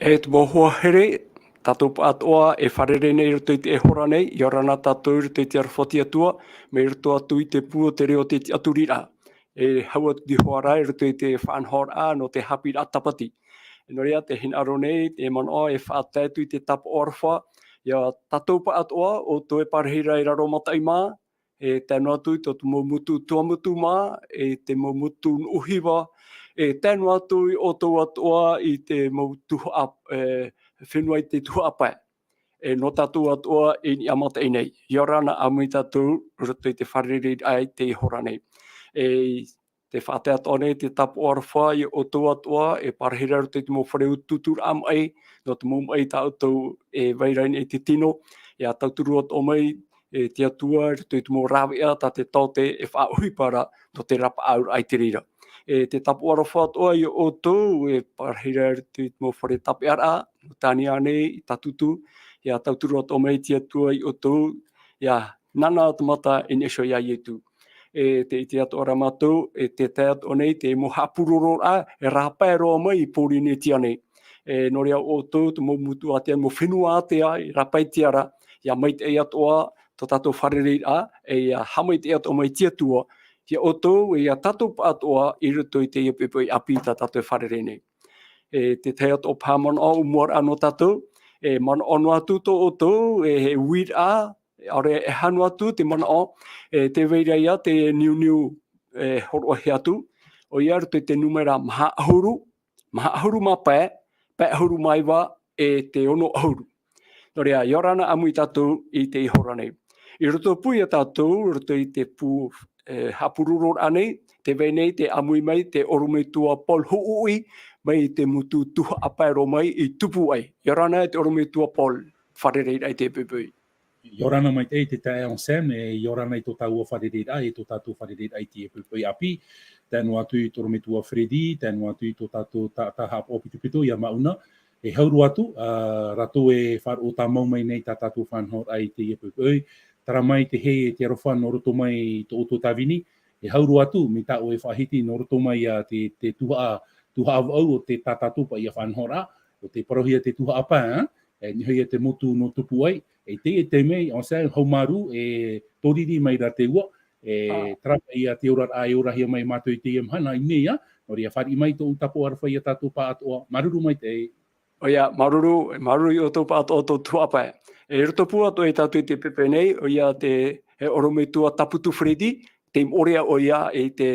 E te mohua here, tatou pa Atua e wharere nei roto i te e hora nei, i orana tatou roto i te arwhoti atua, me roto atu i te pua te reo te aturira. E haua di hoara e roto i te whanhora no te Haapiiraa Sabati. E norea te hinaro nei, e manoa e whaatatu i te tapa orwha, ia tatou pa Atua o toe parhira i raro matai mā, e tēnu atu i tō tumu mutu tuamutu mā, e te mutu uhiwa, e tēnu atu i o tō atua i te tuha whenua i te tuapa. E no tātou atua i ni amata i nei. I orana amui tātou roto i te whariri ai te hora nei. E te whate ato nei te tapu arwha i o tō atua e parhira roto i te mo whareu tutur am ai, no te mum ai tātou e wairain i te tino, e a tauturu ato mai e te atua roto i te mo rawea tā te taute e whaauhipara no te rapa aur ai te rira. E te tapu arwha atoa i o tō e parhira roto i te mo whare tape ara, tāni ane i tatutu, ia tauturu ato mai te atua i o tō, ia nana atamata i nesho ia i tu. E te ato ara matou, e te ato nei, te mo hapuroro a, e rapai roa mai i pōri ne tia nei. E norea o tō, te mo mutu a tia, mo whenua a tia, i rapai tiara, ia maitai atoa, tō tātou wharere a, e hamaitai ato mai tia tua, ia o tō, e a tātou pa atoa, i roto i te iapipoi api tā tātou wharere nei. E te ato pāmana o umuar anō tātou, e mana ono atu tō o tō, e he weed a, ore e hanu atu te mana o, e te veira ia, te niu e horo he atu, o ia roto te numera maha ahuru ma pae, pae ahuru maiwa e te ono ahuru. Norea, i orana amu i tātou i te ihora nei. I roto pui a tātou, roto i te pū hapururor anei, te veinei te amui mai, te orumetua pol huui, mai te mutu tuha apaero mai i tupu ai. I orana te orumetua pol, wharerei ai te pupui. I orana mai te tae on sem, i orana i tō taua wharerei ai, tō tātou wharerei ai te pupui api, tēnu atu i tō orumetua Fredi, tēnu atu i tō tātou haapao pitu ia mauna, e hauru atu, rato e wharo tā mau mai nei tā tātou whanhor ai te pupui, tara mai te hei te arowhan no roto mai tō oto tawini, e hauru atu, mi tā o e whahiti no roto mai te tuha au o te tātātupa i a whanhora, o te parohia te tuha apa, e nihoia te motu no tupu ai, e te mei, on sa haumaru, e toriri mai ra te ua, e trapa i a te ora a e orahia mai matou i te mahana i mea, no ria whari mai tō utapo arwha i a tātou pa atoa, maruru mai te. O ia, maruru i o tō pa atoa tō tuapa. E roto pua to e tātou i te pepe nei, o ia te orometua taputu Fredi, te orea o ia e te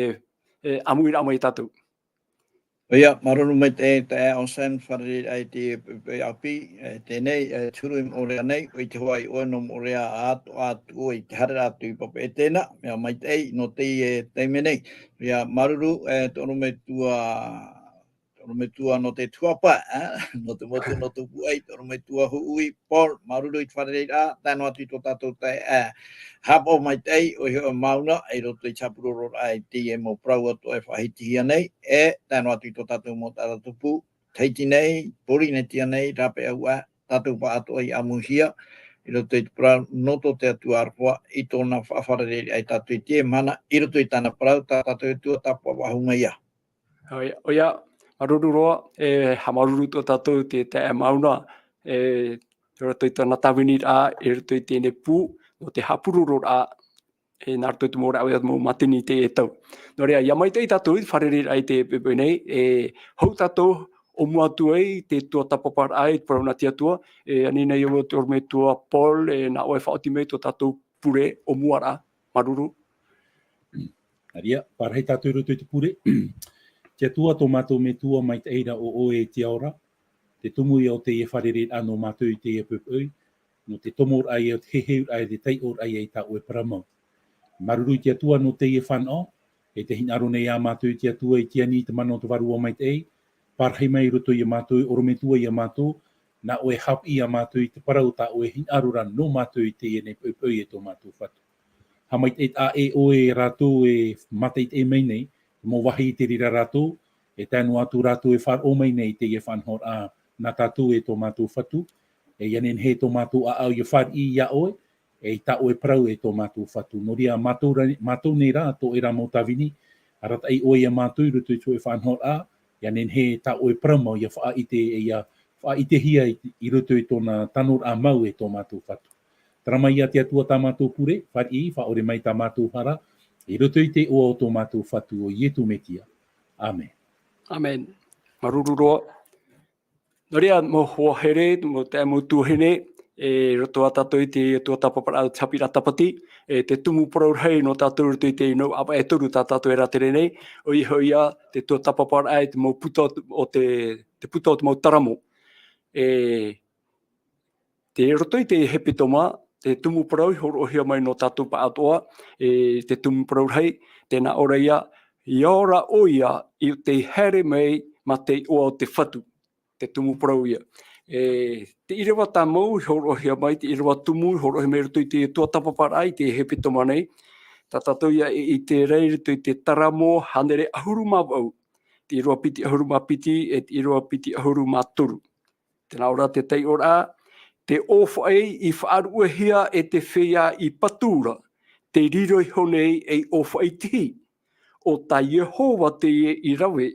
amuira mai tātou. O ia, maruru mai te on sen wharere ai te api, tēnei, turu im orea nei, o i te hoa i oenom orea atu o i te hara atu i pape e tēnā, mea mai tei, no Teie teime nei. O ia, maruru, te orometua no te tuapa, no te motu no tupu ai, te orometua huui, por, maruru i te wharere a, tēnu atu i tō tātou tai haapao mai tei, o heo mauna, e roto i chapuroro ai Teie mo Parau atu e whahiti hia nei, e tēnu atu i tō tātou mo tātupu, teiti nei, pori nei tia nei, rape au tātou pa atu ai amuhia, i roto i te Parau, noto te atu arpoa, i tōna whafarere ai tātou i Teie mahana, i roto i tāna Parau, tātou i tuatapapa wahunga ia. O ia, maruru roa, e hamaruru tō tātou te mauna, e roto i tāna tawinit a, e roto i tēne pū, no te hapururo a, e nā roto i te mōra au mō matini te e tau. Nō rea, ia mai tei tātou i wharere ai te pepe nei, e hau tātou o muatu ai, te tuatapapa ai, Parau na te atua, e anina i o te orumetua Paul, e nā oe whaoti mei tō tātou pure o muara, maruru. Aria, parhei tātou roto i te pure. Te atua tō mātou me tua mai te eira o oe te aora, te tumu i o te e wharere anō mātou i te e pupui, no te tomor ai o te heheur ai te taior ai e tā oe paramau. Maruru i te atua no te e whanau, e te hinaro nei a mātou i te atua i te ani te mano te warua mai te ei, parhei mai roto i a mātou, orometua i a mātou, na oe haapii a mātou i te Parau tā oe hinarura no mātou i te e nei pupui e tō mātou Fatu. Hamai te a e oe rātou e matai te e mei nei, mō wahi i te rira rātou, e tēnu atu rātou e whar o mai nei te e whanhor a nā tātou e tō mātou Fatu, e ianen he tō mātou a au i whar i ia oe, e tā oe Parau e tō mātou Fatu. Nō ria mātou nei rā, tō e rā mō tawini, arat ai oe a mātou rutu i tō e whanhor a, ianen he tā oe Parau mau i a wha i te e ia I te hia I roto I tōna tanor a mau tō mātou whatu. Tara ia te atua tā mātou pure, whari ore mai tā mātou hara, I roto I te oa o tō mātou whatu o ietu metia. Amen. Amen. Marururoa. Noria mo hoa haere, mo te mo tuhene, roto a tatou I te tuatapaparaa Haapiiraa Sabati, te tumu parau hei no tatou roto I te ino, apa toru tā tatou e ratere nei, o I hoia te tuatapaparaa te mo puta o te puta o te mau taramo. Te roto I te hepetoma, te tumu parau, horohia mai no tatou pa Atua, te tumu parau hei, tēnā ora ia, I ora oia I te haere mai ma te oa o te Fatu, te tumu parau ia. Te Irava tā mau, horohia mai, te Irava tumu, horohia mai roto I te tuatapaparaa I te hepetoma nei, tā tatou ia I te rei roto I te taramo, hanere ahuru mawau, te Irava piti ahuru mapiti, te Irava piti ahuru maturu. Tēnā ora te tei ora, te owhai I whaaruahia te whea I patura, te riro I honei owhai tihi, o ta Yehova Teie Irava,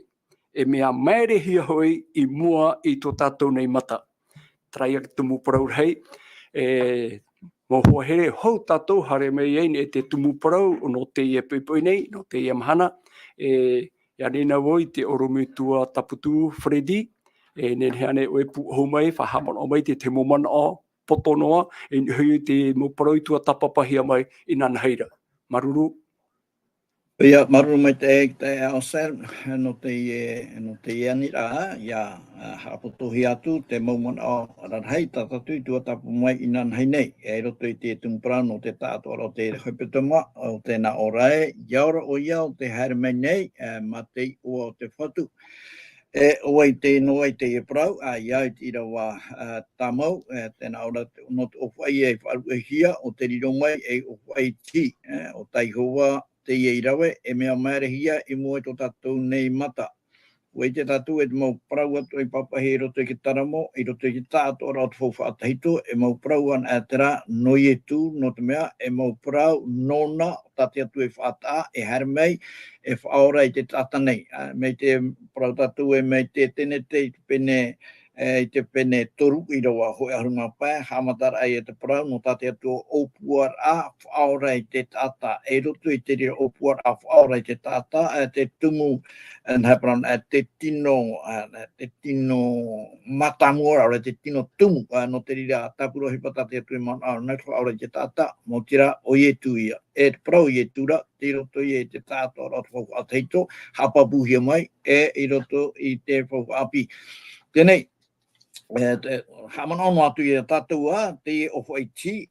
mea maerehia hoi I mua I tō tātou nei mata. Traia ki tumu parau hei, mo hoa here hou tātou hare mei ei te tumu parau no Teie pui nei, no Teie mahana, ia nena woi te oromutua taputu Fredi, nen heane oe pu hou mai, whahamon o mai te momana o potonoa, hui te mo parau I tuatapapa hia mai I nana heira. Maruru. Ia maruru mai te aosel no te anira ia hapotohi atu te maumana o ranhai tatatu I tuatapa mai I nana hei nei. E roto I te tumparau no te tātua o te hepetoma o tēnā orae. Iaora o ia o te haere mai nei ma te ua o te Fatu. Oai te noai te Parau, ia I te Irava tamau, tēnā ora no te owhai whaaruahia o te riro mai owhai ti, o Taihova, Teie Irava, mea maerehia I mua tō tātou nei mata. Wei te tātou te mau parau atu papa he roto ki taramo, I roto ki tātou ora o te whawhaatahito, mau parau an tera noi tu no te mea, mau parau nona, tate atu whaata, haere mai, whaora I te tata nei. Mei te parau tātou mei te tene te pene, I te pene toru I rawa hoi ahurunga pai, hamatara ai te parau, no tate atu opuar a whaora I te tata, roto I te rira opuar a whaora I te tata, te tumu, and haparan te tino matamora, ora te tino tumu, no te rira tapuro hipata te atu mana, nai whaora I te tata, mo tira o ietu ia. Te parau ietura, te roto I te tata ora te whauateito, hapapuhia mai, I roto I te whauapi. Tēnei, hamana ono atu I tātou te owhai ti,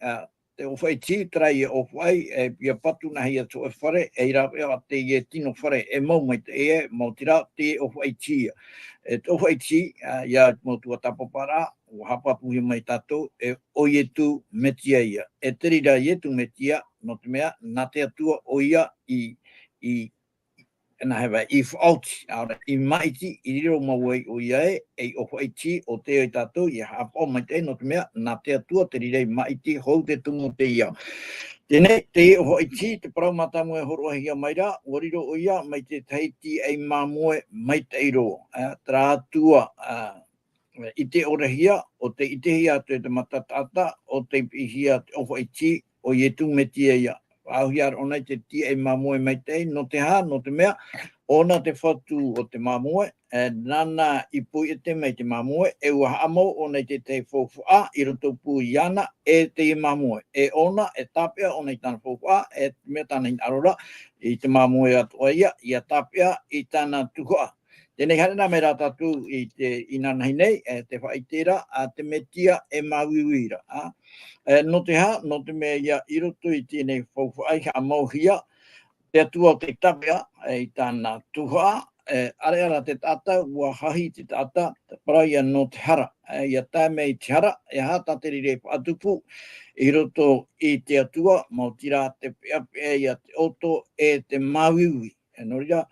te owhai ti, trai owhai, pia patu nahi atu whare, Irava te tino whare, mau mai te mau tira te owhai ti. Te owhai ti, ia mo tuatapaparaa, o hapapuhi mai tātou, o ietu metia ia. Te rira ietu metia, no te mea, nā te atua o ia I whaoti, I maiti, I riro mawai o ia o whaiti o te o tātou, I haapao mai te no te mea, nā te atua, te rira I maiti, hou te tungo te ia. Tēnei, te o whaiti, te parau matamu horoahia mai rā, o riro o ia, mai te tahiti mamoe maitai ro, trātua, I te orahia, o te itehia te matatata, o te pihia o whaiti, o ietu metia ia. Auhiar ona te tia mamoe mai te no te ha no te mea ona te Fatu o te mamoe nana I pui te mai te mamoe ua haamo ona te fofua I roto pu iana te mamoe ona tapia ona I tana fofua me tana I arora I te mamoe atua ia tapia I tana tukua. Tēnei hana me rā tātou I nana nei te whaitera te metia mawiwira. No te ha, no te mea ia I roto I tēnei whauwhai ka mauhia, te atua o te tapia I tāna tuha, are ara te tata, ua hahi te tata, te paraia no te hara, ia tāme I te hara, ha tate rire atupu, I roto I te atua, mau tira te pia ia te oto te mawiwi. No ria,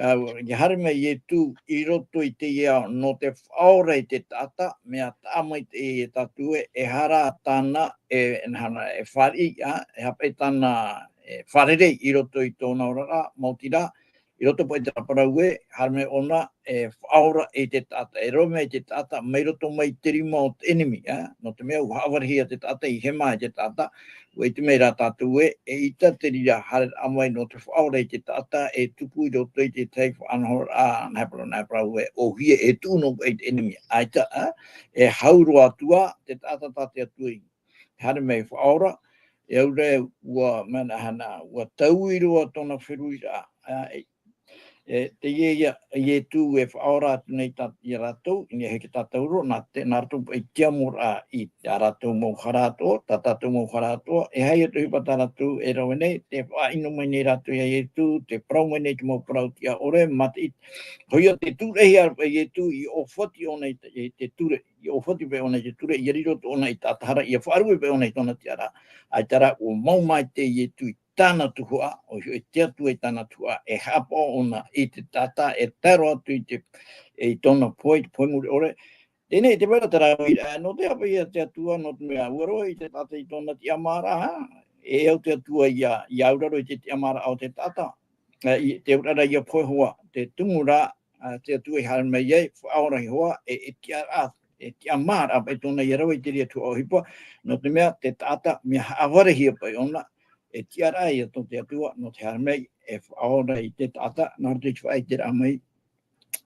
ia hare me tu I roto I te ia no te whaora I te tata, mea tāmai te tatue hara tāna hana whari, hape tāna wharere I roto I tōna orara, mautira, I roto po I te Parau e, harme ona e whaora e te tata. E rome te tata, mai roto mai tirima o te enemy. No te mea uhawarhia te tata, I hema te tata. Wei te mea rā tātou e ita te rira hare amai no te whaora te tata, e tupu I roto I te tei whanahor a Haapiiraa Parau e, o hia e tūno e te enemy. Aita, e hauro atua, te tata tate atua I. Hare mei whaora, e aure ua manahana, ua tauiroa tona whiruira, Teie ia tū e whaora atu nei I ratou, I heke tātauro, nā ratou I tiamora I tā ratou mō wharato, tā tātou mō wharato, e hei atu hipa tā ratou e rau nei, te whaino mai nei ratou ia tū, te parau mai nei ki mō parau tia ore, matahiti. Hoia te tūrehi arpa ia tū I ofoti o nei te ture, I ofoti pe o nei te ture, I riro tō nei tātahara, I whaarui pe o nei tōna tiara, ai tara o maumai te ia tū I tāna tuhua, o e te atu e tāna tuhua, e haapao ona I te tata, e taro atu I tōna poi, te poimuri ore. Tēnei te wera tara no te apa ia te atua, no te mea uaro I te tata I tōna te amara, e au te atua ia auraro I te amara au te tata, te urara ia poihua, te tumura, te atua I haramei ei, whaora I hoa, e kia a, e kia mara apa I tōna ia rau I te ria tua o hipa, no te mea te tata, mea hawarehia pai ona, e tiara ia tō te atua, no te haramei, e whaora I te tata, nā te whai te ramei,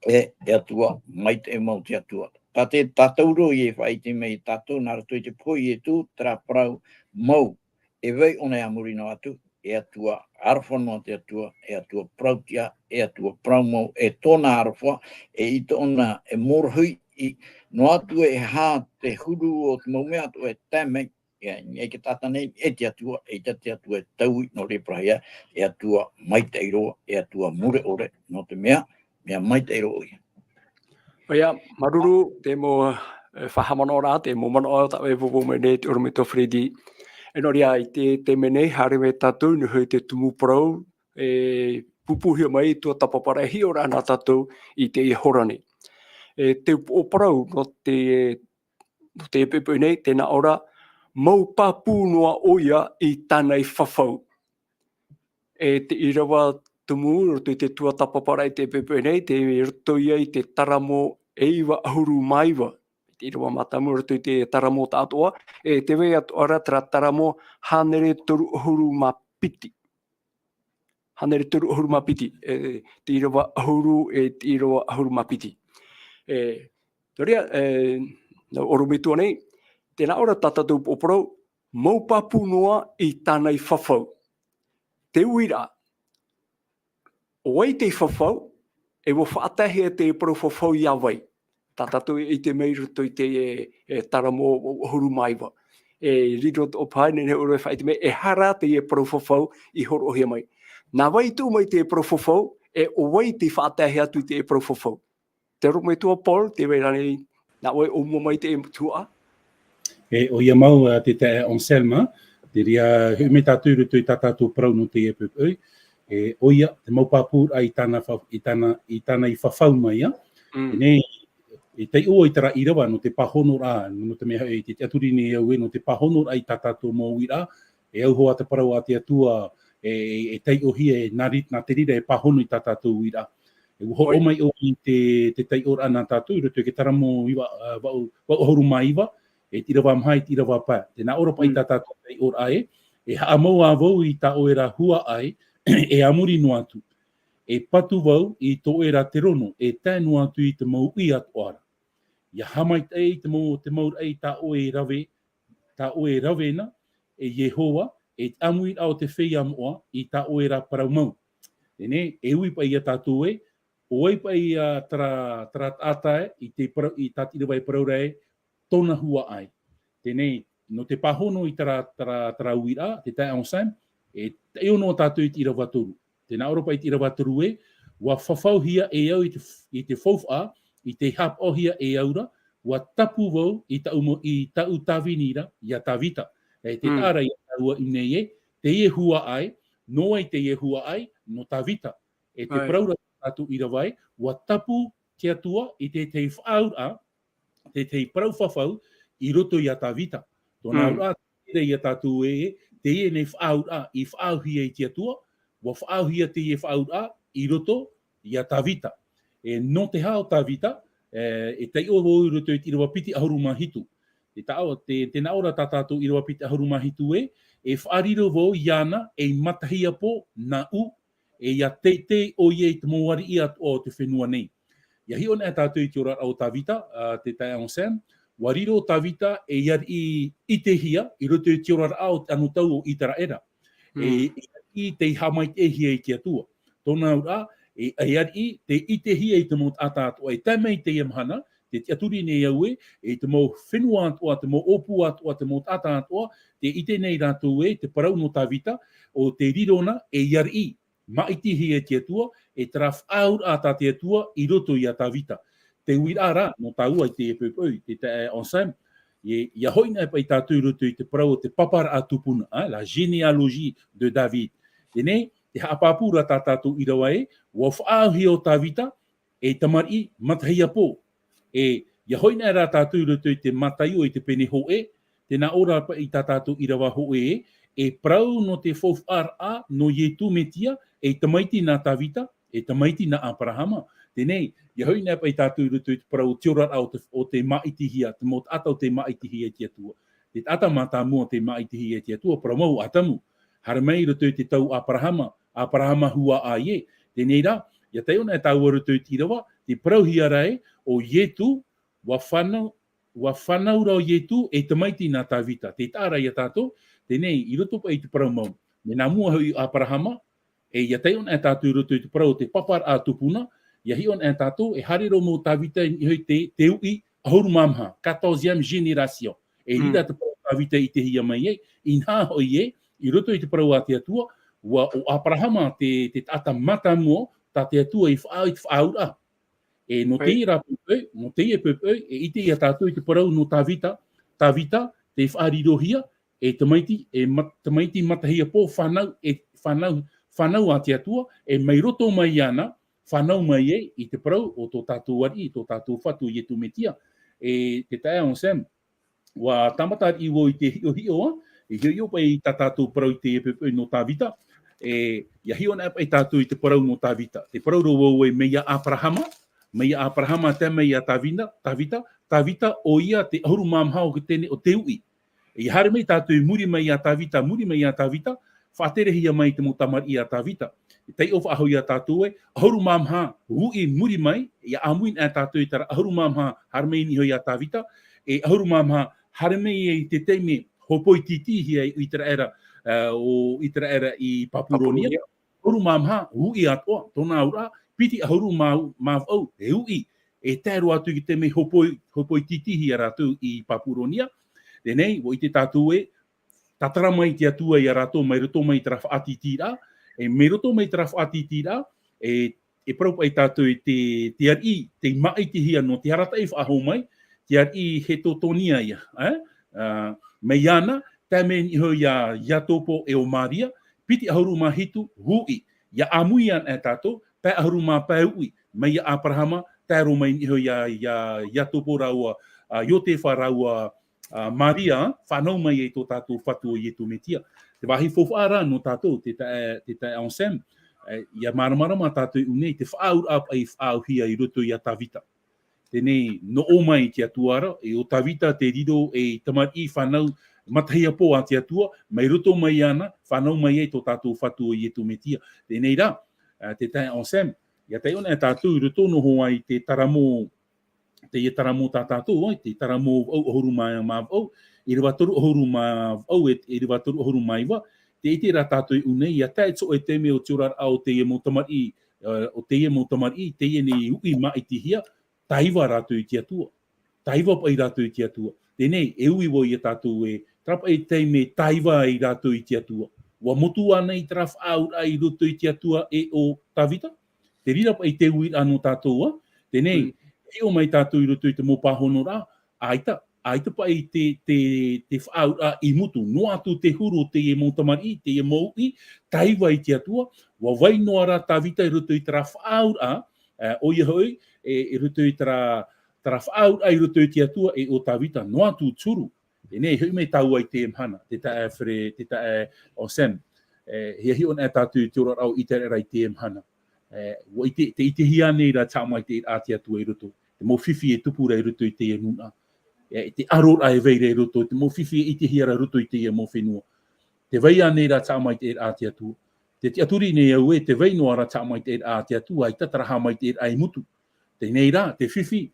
e atua, mai te mau te atua. Tā te tātauro I e whai te mei tātou, nā rato I te poi e tū, tera parau mau, e wei ona amuri no atu, e atua arwhanua te atua, e atua prautia, e atua praumau, e tōna arwha, e I tōna e morohui, no atu e hā te huru o te maumea atu e tēmei, e ke tata nei, e te atua e taui no re prahia, e atua maitai roa, e atua mure ore, no te mea maitai roa ia. Oia, maruru, te mo whahamano rā, te mo mano o tawe vovo me ne te oromito Fredi. E nori a I te menei, hare me tatou, ni hui te tumu Parau, pupuhia mai tuatapapa hi ora nā tatou I te horane. Te o Parau, no te pepe nei, tēnā ora, mau papu noa oia I tānei whawhau. Te Irava tumu, roto I te tuatapapa I te pepe nei, te roto ia I te taramo eiwa ahuru maiwa. Te Irava matamu, roto I te taramo tātoa. Te wei atu ara tera taramo hanere toru ahuru mapiti. Hanere toru ahuru mapiti. Te Irava ahuru te Irava ahuru mapiti. Toria, oromitua nei, tēnā ora tātou o Parau, mau papu noa I tānei whawhau. Te uira, o ei te whawhau, e wo whaatahia te Parau whawhau I awai. Tātou I te mei roto I te taramo huru maiwa. Riro o pai, nene ore whai te mei, e hara te Parau whawhau I horo ohia mai. Nā wai tū mai te Parau whawhau, e o wai te whaatahia atu te Parau whawhau. Te ro mai tua Paul, te wei rani, nā wai o mua mai te tua. O ia mau te Anselma, te ria me tātou rutu I tātou Parau no te pupui. O ia, te mau pāpūra I tāna I whawhau mai ia. Nei, te ua I tara Irava no te pahono rā, no te mea e te aturi ni au e no te pahono rā I tātou mō wira, e au hoa te Parau a te atua, Teie hia nā te rira e pahono I tātou wira. E ho o mai o I te Teie ora nā tātou, roto ke taramo iwa, wau horu mai iwa, e tira wā mhai, tira wā pā. Tēnā ora pai tātou Teie ora e haamau a vau I tā oera hua ai, e amuri no atu. E patu vau I tō era te rono, e tēnu atu I te mau I atu ara. Ia hamaitai te mau ai tā oe rave na, e Yehowa, e amui au te whei amoa I tā oera parau mau. Tēne, e ui pai a tātou e, o ei pai a tara tātae I tātira vai parau rei, tōna hua ai. Tēne, no te pahono I tara uira, te tai onsam, e ono tātou I tira watoru. Tēnā ora pai tira watoru e, wa whawhau hia e au I te whawha, I te haapao hia e aura, wa tapu vau I tau tāwinira, I a tāwita. E te tāra I a tāua I nei e, te ie hua ai, no ai te ie hua ai, no tāwita. E te praura tātou Irava e, wa tapu te atua I te whaura, te parau whawhau, I roto I a tāwita. Tōna ura, te I a tātou e, te ie nei whaura, I whauhia I te atua, wa whauhia te ie whaura, i roto i a tawita. No te hao tawita, tai o i roto i Irava piti ahuru mahitu. Te naora tātātou Irava piti ahuru mahitu whaariro wau i ana matahia po na u ia te o i te moari i o te whenua nei. Ia hi ona tātou i te ora au tawita, te tai ang Sam, wariro tawita i te hia, i roto i te ora au anu tau o itara era. I te hamai te hia i te atua. Tōna ura, te ite hia i te mot atatua, te mei te mahana, te aturi nei au te mo whenua atua, te mo opu atua, te mot atatua, te ite nei rātou te parau no tawita, o te rirona iari, maiti hia te atua, traf aur ata te atua, i roto i a tawita. Te uirara, no taua i te epepoi, te te ensem, ia hoina e pai tātou roto i te parau te papara atupuna, la généalogie de David. Tēnei, te haapapura tātou i rawa wa whaauhi o tawita, tamari matahia po. Ia hoina e rā tātou roto i te matai o i te pene ho tēnā ora i tātou i rawa ho parau no te whawhara no ietu metia, tamaiti nā tawita, tamaiti nā Abrahama. Tēnei, ia hoina e pai tātou roto i te parau te ora o te maitihia, te mot atau te maitihia te atua. Te ata mātāmua te maitihia te atua, paramau atamu. Haramei roto i te tau Abrahama hua a ie. Tēnei rā, ia te ona e tau roto i te rawa, te parau hiarai o ietu, wa whanau rau ietu, tamaiti nā tawita. Te tāra ia tātou, tēnei, i roto pa i te parau mau. Me nā mua hui Abrahama, ia te ona e tātou roto i te parau te papara a tupuna, ia hi ona e tātou, hariro mō tawita i hoi te ui ahuru mamha, 14e génération. Rira te parau tawita i te hia mai i nā hoi i roto i te parau a te atua, wa o Abrahama te tata mata mua, ta te atua i whaaura. No Teie rā pupeu, no Teie pupeu, ite ia tātou i te parau no tawita, te whaarirohia, tamaiti matahia po whanau a te atua, mai roto mai ana, whanau mai i te parau o tō tātou wari, tō tātou Fatu i tu metia. Te tae on Sam, wa tamata i wo i te hio, i hio pa i tātou parau i te epepeu no tawita, ia hio na pa i tātou i te parau no tawita. Te parau ro meia Abrahama te meia tawita o ia te ahuru mamhao ke tene o te ui. I hare mei tātou i muri mai a tawita, whaaterehia mai te motamari a tawita. Tei o whaahau i a tātou ahuru mamha, hui muri mai, ia amuin a tātou i tara ahuru mamha, hare mei ni hoi a tawita, ahuru mamha, hare mei i te teime hopoi titi hia i tera era i Papuronia. Ahuru mamha, hui atoa, tōna ura, piti ahuru mawau, hui, tēru atu ki te me hopoi titi hia rātou i Papuronia. Tēnei, wo i te tātou tatara mai te atua i a rātou, mai roto mai tera whaatitira, me roto mai tera whaatitira, parau pai tātou te ari, te maitihia no te harata i whaahau mai, te ari he totonia ia. Mei ana, te me ni hoi ia topo o Maria, piti ahuru mahitu, hui, ia amuian e tātou, pe ahuru mapau ui, mei Abrahama, tēro mai ni hoi ia topo raua, iote wharaua, Maria, whanau mai e tō tātou Fatu o ietu metia. Te wahi whowhara no tātou, te tae on Sam, ia maramarama tātou unei, te whaaur ap ai whaauhia i roto i a tawita. Tēnei, no o mai te atuara, o tawita te riro tamari whanau matahia po a te atua, mai roto mai ana, whanau mai e tō tātou Fatu o ietu metia. Tēnei rā, te tae on Sam, ia te ona e tātou i roto no hoa i te taramo, te taramo tātou, te taramo ahuru mawau, Irava toru ahuru mawau, Irava toru ahuru maiwa, te ite rā tātou unei, ia tae tso e te me o tiora au Teie motamari, Teie nei ui maitihia, taiwa rātou i te atua. Taiwa pai rātou i te atua. Tēnei, ui wo i a tātou trapa e te me taiwa i rātou i te atua. Wa motu ana i traf au ai roto i te atua o tawita. Te rira pai te ui ano tātou, tēnei, o mai tātou i roto i te mopahono rā, aita pa i te whaura i mutu, no atu te huru te motamari, te moui, taiwa i te atua, wa wainoa rā tawita i roto i tera whaura, o i hoi, i roto i tera whaura i roto i te atua o tawita, no atu turu. E nei, hui mei tau ai te mhana, te tae o Sam, hia hi ona e tātou i te ora au i te rai te mhana. Wa te ite hia nei ra tā mai te āti atu e roto. Te mo whiwhi e tupu rei roto I te nuna. Te arora e vei rei roto. Te mo whiwhi e ite hia ra roto I te mo whenua. Te vei anei ra tā mai te āti atu. Te aturi nei au e te vei noa ra tā mai te āti atu. Ai tataraha mai te ai mutu. Te nei rā, te whiwhi,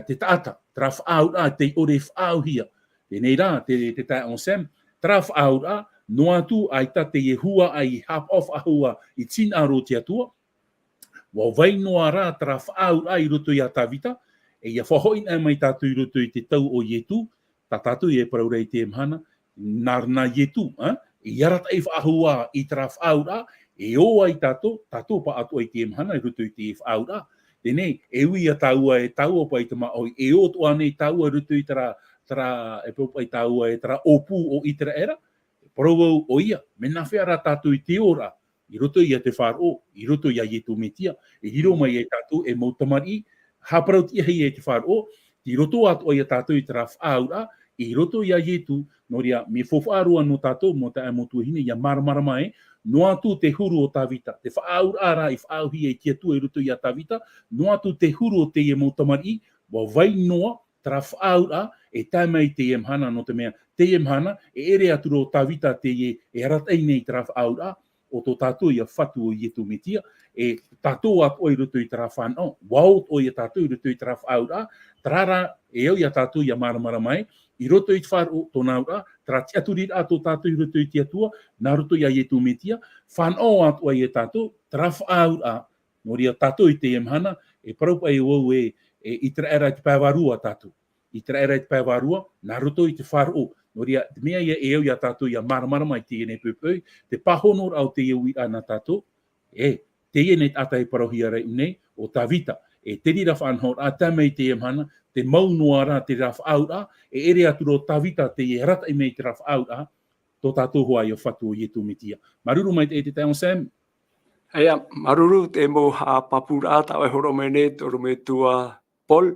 te taata. Tra whaau rā, te ore whaau hia. Te nei rā, te tai on sem. Tra whaau rā, noa tu ai ta te hua ai half off ahua I tin aro te atua. Wa vai noa rā tra whaau rā I roto I a tawita, e ia whahoina mai tātou I roto I te tau o Ietu, tā tātou e parau rei te mahana, nārna Ietu, I arata I whaahua I tra whaau rā, e oa I tātou pa atua I te mahana I roto I te whaau rā. Tēnei, e ui a tāua e tāua pa I te maoi, e o toa nei tāua roto I tra e pau pa I tāua e tra opu o I tra era, parau o ia, mena whea rā tātou I te ora, I roto I a te whāro, I roto I a Ietu metia, e hiro mai e tātou e mautamari, haparau tia hei e te whāro, I roto atua I a tātou I tra whāura, I roto I a Ietu, no ria, me whawhaarua no tātou, mo ta e motu hine, ia maramara mai, no atu te huru o Tawita, te whaaura ara I whaauhi e tia tu e roto I a Tawita, no atu te huru o Teie mautamari, wa vai noa, tra whaaura, e tai mai Teie mahana no te mea, Teie mahana, e ere aturo o Tawita Teie, e aratai nei tra whaaura, o tō tātou I a Fatu o Ietu metia, e tātou atu I roto I tra whanau, wau o I a tātou I roto I tra whaura, trara e au I a tātou I a maramara mai, I roto I te whāro tōna ura, tra te aturi rā tō tātou I roto I te atua, nā roto I a Ietu metia, whanau atu I a tātou, tra whaura, no ria tātou I te mahana, e parau pa e wau e I tra era te pāwarua tātou. I tra era te pāwarua, nā roto I te whāro, no ria, te mea ia e au I a tātou I a maramara mai te nei pupui, te pahonor au te iwi ana tātou, Teie nei tata I parohia rei nei, o Tawita, e te rira whanhor a tamei te mahana, te maunua rā te raf aura, e ere aturo Tawita te e rata I mei te raf aura, tō tātou hoa I o Fatu o Ietu metia. Maruru mai te tai on Sam? Aia, maruru te mo Haapiiraa tau e horo mene, toro me tua Paul.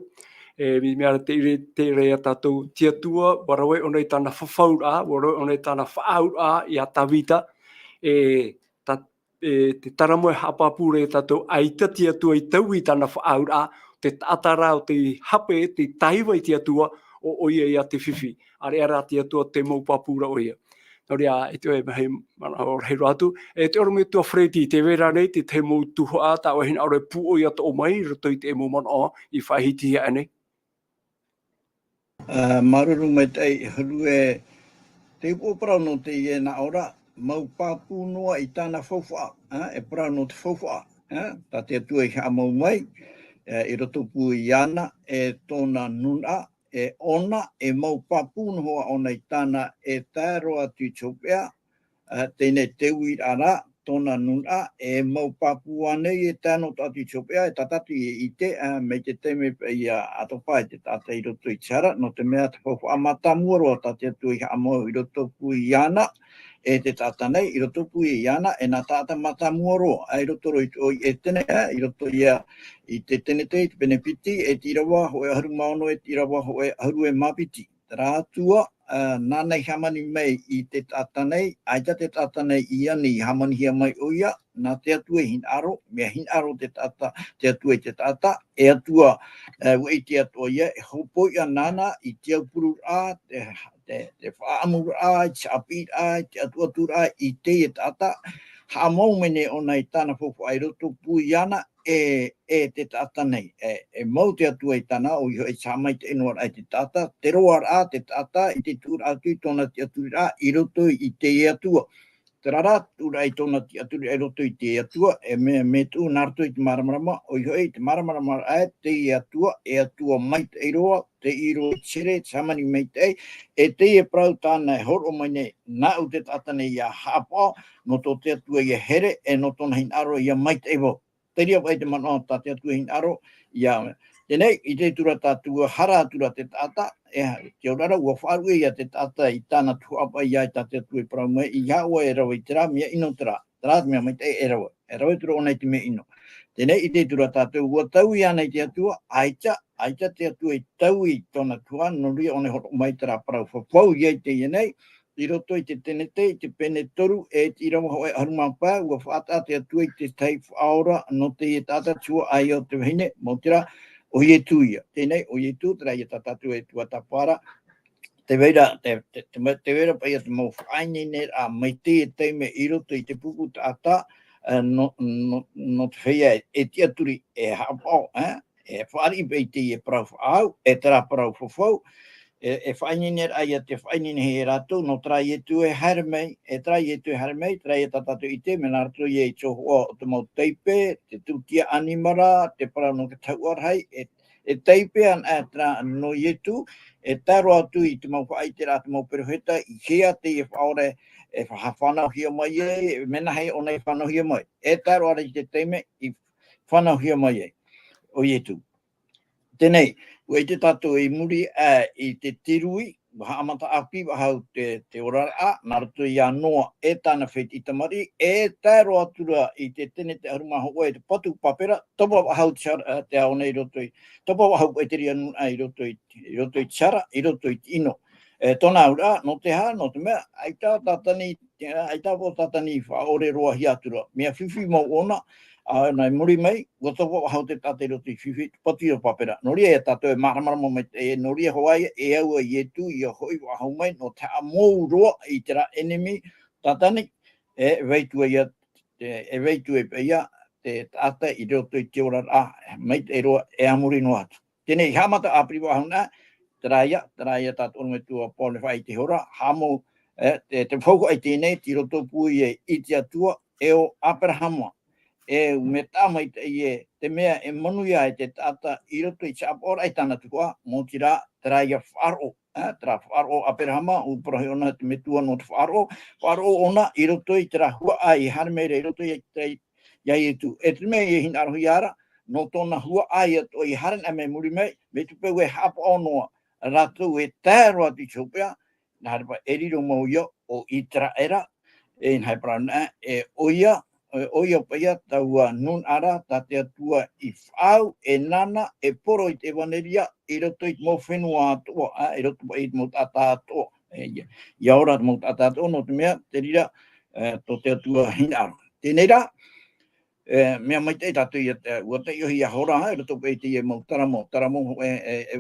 Mi mea te rea tātou tia tua, warawe onei tāna whawhaura, warawe onei tāna whaaura I a Tawita. Te taramu e hapapure tātou aita tia tua I tau I tāna whaaura, te tātara o te hape, te taiwa I tia tua o oia I a te whiwhi. Are ara tia tua te maupapura oia. Noria, e te oe mahi mana o rei rātu. E te oro me tua Fredi, te vera nei, te te mou tuhoa, tā o hina ore pu oia to o mai, roto I te emo mana o, I whahiti hea nei. Maruru maitai, huru e te uoparau no te ie na ora, mau papu noa I tāna whawha, e parau no te whawha, tā te atua I hea mau mai, I roto pu I ana, e tōna nuna, e ona, e mau papu noa ona I tāna e tāroa tu chopea, tēnei te ui ara, tōna nuna, e mau papu anei e tāno tatu chopea, e tatatu I te, me te teme I atopa, te tata I roto I tiara, no te mea te whawha matamuaroa, tate atu I hea mau I roto pu I ana, e te tata nei, I roto pu I ana, e nā tata matamuaroa, I roto roi e tene, I roto I te tene te benefiti, e te Irava, hoe haru maono e te Irava, hoe haru e mapiti. Tara atua, nānei hamani mei I te tata nei, aita te tata nei I ani hamani hia mai oia, nā te atua hin aro, mea hin aro te tata, te atua I te tata, e atua, wei te atua ia, e hopo ia nana I te aupuru a, te whaamuru a, te haapii a, te atua tura I te e tata, ha mau mene ona I tāna whawha ai roto pui ana, e te tata nei, e mau te atua I tāna, o iho e samai te enoar ai te tata, te roar a te tata, I te tūra atu tōna te atura I roto I te e atua. Te rara, tūra I tōna te atura I roto I te e atua, e me tū nārto I te maramarama, o iho e te maramarama ai te e atua mai te roa, te iro tere, samani mai te e te e prau tāna e horo mai nei, nā u te tata nei ia haapao, no tō te atua I haere, e no tōna hin aro ia mai te evo. Te ria wai te mana o tā te atua hin aro, ia tenei, I te tura tātua hara tura te tata, te orara ua whaarue ia te tata I tāna tuapa ia I tā te atua I prau mai, I haua e rawa I tera, mea ino tera, tera mea mai te e rawa I tura ona I te mea ino. Tenei, I te tura tātua ua tau I ana I te atua, aita te atua I tau I tōna tua, no ria one horo mai tera parau whapau ia I te ienei, i roto i te tenete, i te pene toru, e te Irava hoe harumapa, ua whaata te atua i te tei whaora, no te tata tua ai o te wahine, mo tira, o ie tuia. Tēnei, o ie tu, tera i tatatu e tuataparaa, te veira pai atu mau whainene a maitai e teime i roto i te puku tata, no te whaia e tia turi e haapao, e whaari pei te e parau whaau, e tera parau whawhau, e whainene ai a te whainene he rato, no trai e tu e haere mei, trai e tatatu i te, mena rato i e tohua o te mau teipe, te tutia animara, te parau no ke tauarhai, e teipe an e tra no i tu, e taro atu i te mau whaitera, te mau peroheta, i kea te e whaore, e whanau hia mai e, mena hei o nei whanau hia mai. E taro ara i te teime, i whanau hia mai e, o i tu. Tēnei, ua i te tātou i muri i te tirui, haamata api hau te orara, narato i anoa e tāna wheti i tamari, e taro atura i te tene te arumaho oe te patu papera, topa hau te ao nei roto i, topa hau e te ria nuna i roto i tsara, i roto i ino. Tona ura, no te ha, no te mea, aita po tatani whaore roa hi atura, mea whiwhi mau ona, nai muri mai, ua topa hau te tate roto i whiwhi, patu i o papera. Nori e tato e maramarama mai, nori e hoai e aua i etu i a hoi wa hau mai, no te a mou roa i te ra enemy, tatani, e veitu e peia, te tata i roto i te ora a, mai te roa e amuri no atu. Tēnei, hamata apri wa hau nā, Traia tātou me tua pole whai te hora, hamo, te whauko ai tēnei, ti roto pui e i te atua, e o Aperahama, e me tāmai te mea e manuia e te tata i roto i chapora ai tāna tukua, mō tira traia wharo, tra wharo Aperahama, u prahi ona te metua no te wharo ona i roto i tera hua ai, haremeire i roto i te iai tu. E te mea i hina arohi ara, no tōna hua ai ato i haren a me muri mei, me tupe e haapao noa, rātou e tēroa ti chopea, nā repa e riro mau ia o i tera era, e nhai prana, e oia paia taua nun ara, tā te atua i whau, e nana, e poro i te waneria, i roto i mō whenua atoa, i roto i mō tata atoa, i aora mō tata atoa, no te mea, te rira, to te atua hinaro. Tēnei rā, mea mai te tātou i ua te iohi a hora, e roto pei te e mau taramo e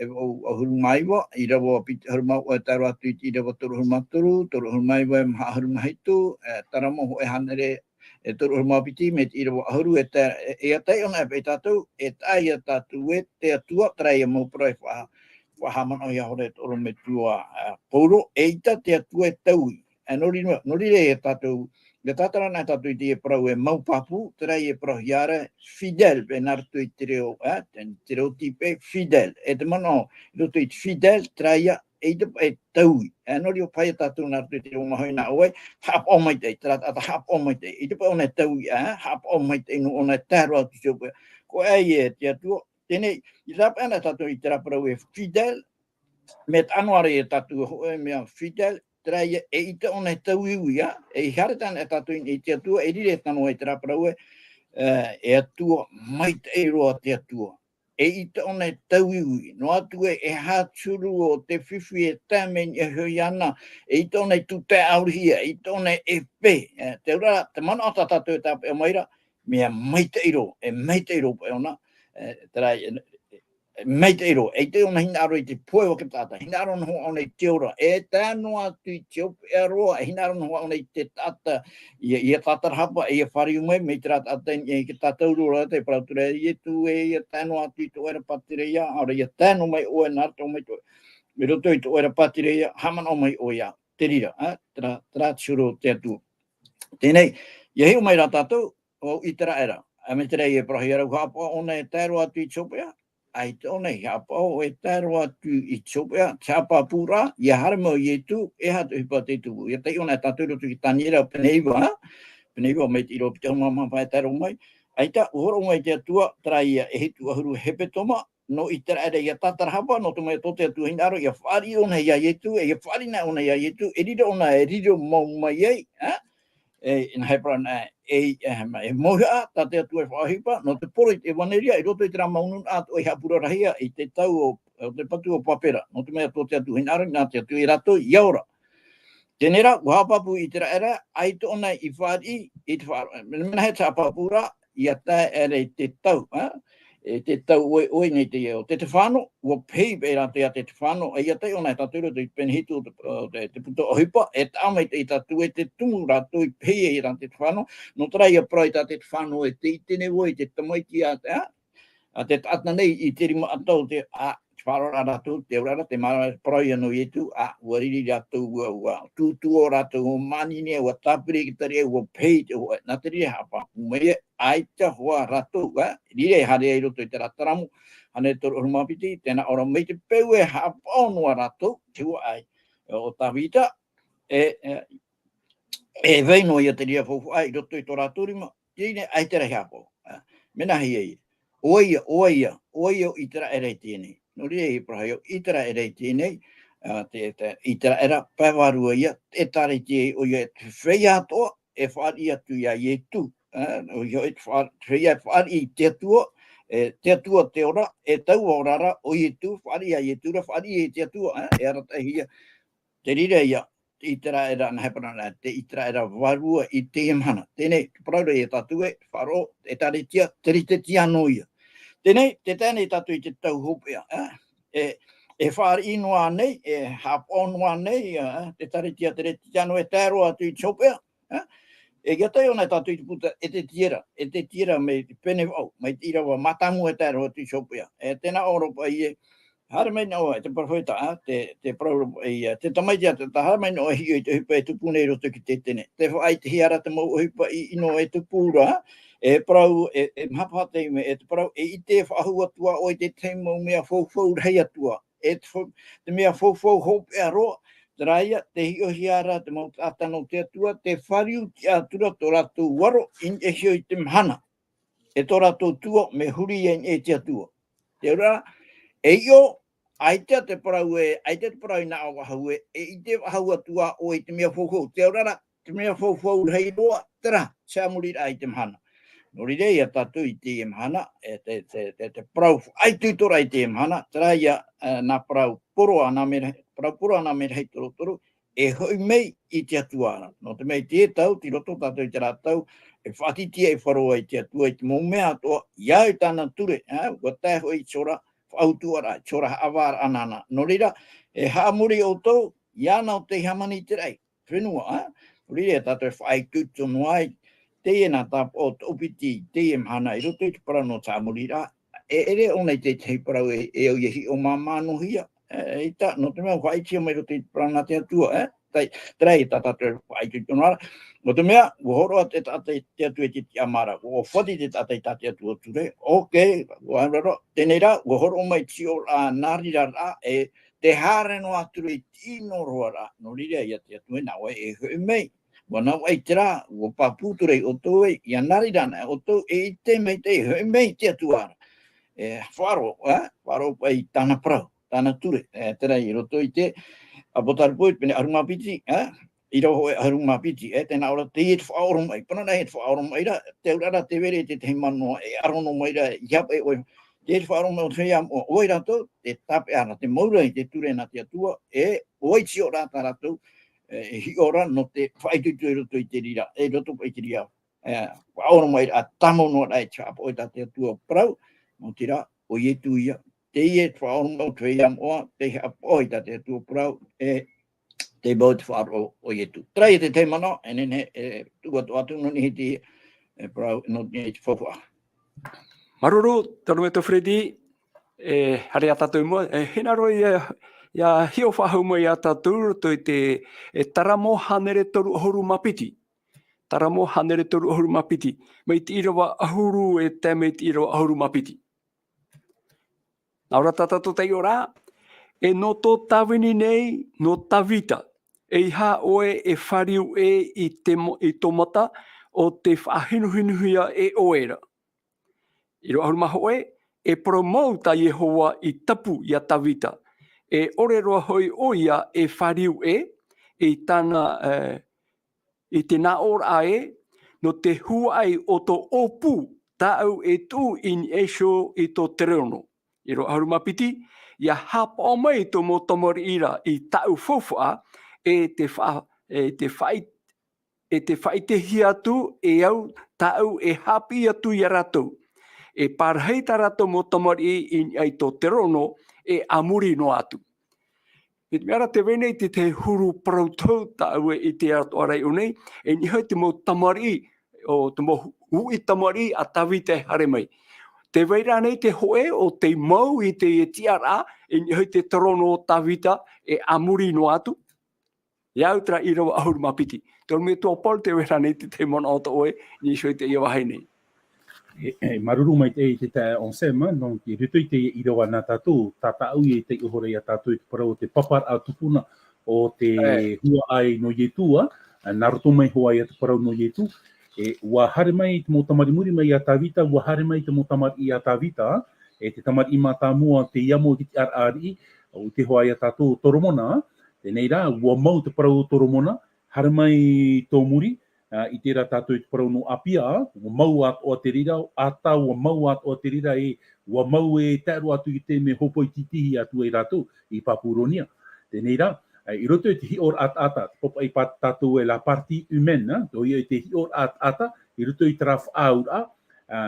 huru maiwa, i rawa piti harumau e taro atu i rawa toru hurumatoru, toru hurumaiwa e maha harumahitu, taramo e hanere e toru hurumau piti, me te i rawa ahuru e atai ona e pei tātou, e tai a tātou e te atua, trai e mau proi whahamano i a hora e toro me tua pouro, e ita te atua e taui, nori re e tātou. Le tatara nā tātou i te e parau e maupapu, tera i e parau hiara, fidel, pe nartu i te reo tipe, fidel. E te mana, roto i te fidel, tera ia, e te e taui. Nori o pai tātou nartu i te reo mahoi nā oe, haapao mai te, tera tata haapao mai te. I te pai ona taui, haapao mai te, no ona tāro atu tiope. Ko ei e te atua, tēnei, i rapa ana tātou i te raparau e fidel, me tanuare e tātou hoe mea fidel, Traia e ita ona e tau iwi, e hare tāna e tātou i te atua, e rire tāno e te raparau e atua, mai te roa te atua. E ita ona e tau iwi, no atu e hāturu o te whiwhi e tāmeni e hui ana, e ita ona e tu te aurihia, e ita ona e pe. Te ura, te mana o tātou e tāpe o maira, mea mai te iro, e mai te iro pe ona, Traia, mai te iro, e te ona hina aro i te poe o ke tata, hina aro na hoa ona i te ora, e tāno atu i te ope e roa, hina aro na hoa ona i te tata, i a tatarahapa, e a whari umai, me te rata ata i ke tata urora, te parautura, i e tu e a tāno atu i te oera patireia, ora i a tāno mai oe nārta o mai toe, me roto i te oera patireia, hamana o mai oea, te rira, tra tsuro te atu. Tēnei, i heo mai rā tātou, o i tera era, a me te rei e prahi ara, hapa ona e tāro atu i chopea, ai te ona i haapao e tāro atu i chopea, te haapapura, i a haramo i e tu, e hatu hipa te tuku. I a tei ona e tātou rotu ki taniera o peneiwa, me te iro pita humama whae tāro mai. Ai ta, uhoro mai te atua, trai e hitu ahuru hepetoma, no i tera ere i a tatarahapa, no tomai tote atu hinaro, i a whari ona i a ietu, e a whari na ona i a ietu, e rira ona e riro mau mai ei, in Hebron e moha ta te atu e whahipa, no te poro i te waneria, i roto i te ramaunun ato i hapura rahia, i te tau o te patu o papera, no te mea tō te atu hinaro, nā te atu i rato, i aora. Tenera wapapu itra era aito ona ifari itfar. Mena he tapapura iata era te tau, te tau oi nei te eo. Te whano, ua pei beira te a te whano, e iata ona taturo te penhitu te puto ohipa, e tamai te tatu e te tumu rato i pei e ra te whano, no trai a prai ta te whano e te itene woi te tamaiti a te tatna nei i te rima atau te wharo ratu, te urara, te mara prai anu i tu, wariri ratu ua tutu o ratu, o manine, ua tapiri ki tari, ua pei te hoa, nā te ria hapa, umea aita hoa ratu, rire hare e roto i te rataramu, hane toru orumapiti, tēnā ora mei te peu e hapa onua ratu, te ua ai, o tawita, veino ia te ria fofu ai, roto i to raturima, tine ai te rehi hapo, mena hi ei, oia i tera ere tēnei, no rea i prahio, i tera ere tēnei, i tera era pēwarua ia, e tare te o ia te whea atoa, e whaari atu ia i tu, o ia e whea whaari i te atua, te atua te ora, e tau orara o i tu, whaari i tu, whaari i te atua, e arata hia, te rire ia, i tera era na hepana, te i tera era warua i te mahana, tēnei, praure e tatue, wharo, e tare tia, te rite tia noia. Tēnei, te tēnei tatu i te tau hopea, e whaari inoa nei, e haapao noa nei, te taritia te reti tiano e tēro atu i chopea, e gatai ona tatu i te puta, e te tira me te pene au, mai te Irava matamu e tēro atu i chopea, e tēnā oropa i e, hara mai noa, te parwheta, te parauropa i te tamaitia, te hara mai noa hi i te hipa e tupune i roto ki te tene, te whaai te hiara te mau hipa i ino e tupura, e parau, e mhapa te me, e te parau, e i te whahua tua o i te teimau mea fōwhau rei atua, e te mea fōwhau hope a roa, te raia, te hio hiara, te mau tātano te atua, te whariu te atura tō rātou waro, in e hio i te mahana, e tō rātou tua me huri e te atua. Te ura, e io, aitea te parau e, aitea te parau i nā wahau e, i te wahau atua o i te mea fōwhau, te ura, te mea fōwhau rei roa, tera, sea murira i te mahana. Nori rei a tatu i te mahana, te parau ai tuitora i te mahana, tera ia nā parau poro ana me rei toro, e hoi mei i te atuara. No te mei te tau, ti roto tatu i te rātau, e whatitia i wharoa i te atua, i te mōmea atoa, iau tāna ture, ua tai hoi chora, whautuara, chora awara anana. Nori ra, e haamuri o tau, iana o te hamani te rei, whenua, nori rei tatu e whai kutu noai, Teie nā tāp o tōpiti, teie mahana, i roto i te parau no tāmuri rā, e ere ona i te tei parau e au iehi o māmano hia, i tā, no te mea whaitia mai roto i te parau nā te atua, Trei tā tātou e whaitia i tono ara, no te mea, ua horoa te tātai te atua i te amara, ua whati te tātai tātai atua ture, ua raro, tēnei rā, ua horo mai tio rā nāri rā rā, te haere no aturu i tino roa rā, no rira i te atua e nawa e hui mei, wana wai tera, ua paputurei o tō e, ia narirana o tō e i te mei te, hoi mei te atuara. Wharo pai tāna parau, tāna ture, tera i roto i te, apotarpoi, pene arumapiti, i roho e arumapiti, tēnā ora te i te whaorum ai, pana nei te whaorum ai ra, te urara te vere te te manoa, e arono mai ra, iap e oi, te whaorum o te iam o oi rato, te tape ana, te maura i te ture na te atua, oi tio rata rato, hi ora no te whaitutu e roto i te rira, e roto i te rira. Aora mai a tamo no rai chapa o te atua parau, no te ra, o ietu ia, te ie whaora mai o te iam oa, te hapa o te atua parau, te bau te whaaro o ietu. Trai te te mana, e nene, tua to atu no ni te parau, no ni te whawha. Maruru, tanu e to Fredi, hare a tātou mua, hena roi ia hio whahau mai a tātou to i te taramo hanere toru ahuru mapiti. Taramo hanere toru ahuru mapiti. Mai te Irava ahuru e te mei te Irava ahuru mapiti. Naura tātou tei ora, e no tō tawini nei, no tawita. E iha oe e whariu e i tō mata o te whahinuhinuhia e oera. Iro ahuru maho e promouta Yehowa i tapu i a tawita. E ore roa hoi oia e whariu e tana i te naora no te huai o tō opu tāu e tū in esho i tō tereono. I roa haru mapiti, ia haapao mai tō mo tomori ira i tāu fofua e te te whai te hi atu e au tau e haapii atu i ratou. E parhei ta ratou mo tamari i ai tō te rono e amuri no atu. E te mea te wene i te huru parautou tau i te atua rei o nei, e ni hoi te mo tamari, o te mo hui tamari a tawite hare mai. Te weira nei te hoe o te mau i te tiara, e ni hoi te tarono o tawita e amuri no atu. Iau tra i rawa ahuru mapiti. Tō me tō pol te weira nei te mona o ta oe, ni hoi te iwa hei nei. Maruru mai te te on sema, non ki rito i te i rawa nā tatou, tātau i te uhore a tatou i te parau te papara tupuna o te hua ai no yetua, nā roto mai hoa i a te parau no yetu, ua hare mai te mo tamari muri mai a tawita, ua hare mai te mo tamari i a tawita, te tamari i mata mua te iamo ki te arari, o te hoa i a tatou toromona, tenei rā, ua mau te parau toromona, hare mai tō muri, i tērā tātou i te parau no apia, ua mau o te rira, ata ua mau o te rira ua mau e tāru atu i te me hopo i titihi atu e rātou i Papuronia. Tenei rā, i roto i te hior ata, popa i pat tātou e la parti humaine, o i te hior ata, i roto i traf aura,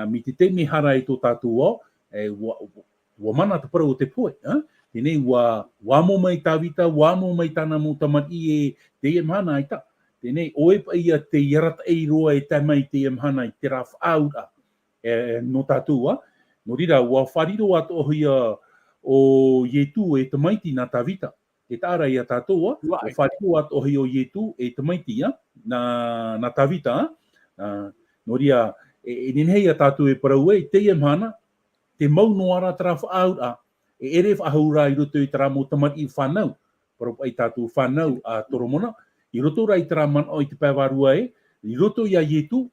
mi te te mihara i tō tātou o, ua mana te parau o te poe, tenei ua mo mai tawita, ua mo mai tāna mo tamari e Teie mahana i ta. Tenei, oe pa ia te yarata ei roa e tamai Teie mahana i te raf aura no tātua. No rira, ua whariro atu ohia o Yetu e tamaiti nā tawita. E tāra i a tātua, ua whariro atu ohia o Yetu e tamaiti nā tawita. No rira, e ninhei a tātua e parau e Teie mahana, te mau no ara te raf aura, e ere whahura i roto i tara mo tamari i whanau. Paropa i tātua whanau a Toromona, i roto rai tera man o i te pāwarua i roto i a Yetu,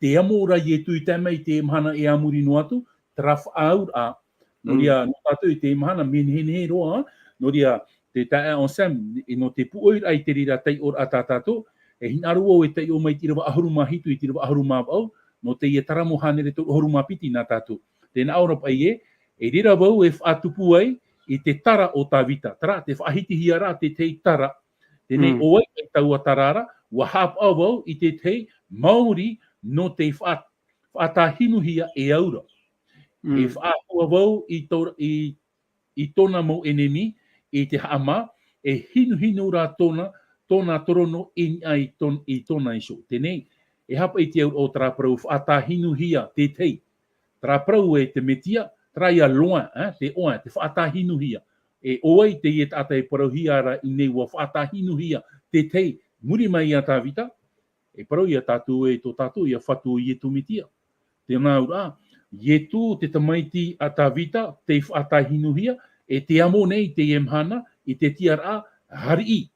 te amo ora Yetu i tamai te mahana e amuri no atu, traf aur a, no ria, no tātou i te mahana, menhenehe roa, no ria, te tae on sam, no te puoir ai te rira tei or a tātātou, e hinarua o e tei o mai te Irava ahuru mahitu i te Irava ahuru mawau, no te ia taramo hanere tō ahuru mapiti nā tātou. Tēnā aura pai e rira wau e whaatupu ai, i te tara o tawita, tara, te whahiti hiara te tei tara, tenei oai e taua tarara, ua haapao wau i te tei Māori no te whaatahinuhia e aura. E whaapua wau i tōna mau enemi, i te haama, e hinu rā tōna torono i tōna iso. Tenei, e hapa i te au o tara parau whaatahinuhia te tei. Tara parau e te metia, tara ia loa, te oa, te whaatahinuhia. E oai te iet ata e parau hiara i nei ua whaatahinuhia te tei muri mai a tawita, e parau i a tātou e tō tātou i a Fatu i e tumitia. Tēnā ura, Yetu te tamaiti a tawita, te whaatahinuhia, e te amo nei te mahana i te tiara hari.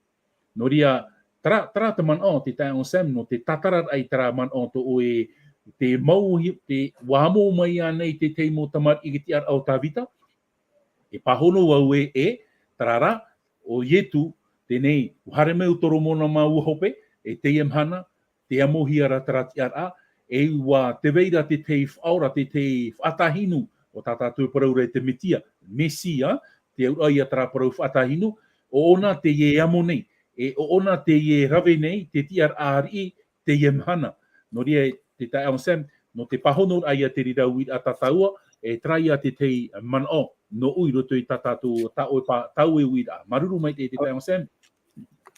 No ria, tara te man o, te tae o Sam, no te tatarar ai tara man o to o e te mau, te wamo mai a nei te teimo tamar i te tiara o tawita, e pahono wau tarara, o Yetu, tenei, hare meu toromona ma uhope, e Teie mahana, te amohiara tarati ara, e ua te veira te tei whaora, te tei whatahinu, o tātātou paraura te metia, mesia, te aurai a tara parau whatahinu, o ona te ie amo nei, e o ona te ie rave nei, te tiar ari, Teie mahana. No ria, te tae on Sam, no te pahono ai a te rirau i a tataua, e trai a te tei man o, no ui roto i tātou tau e uira. Maruru mai te tae on Sam.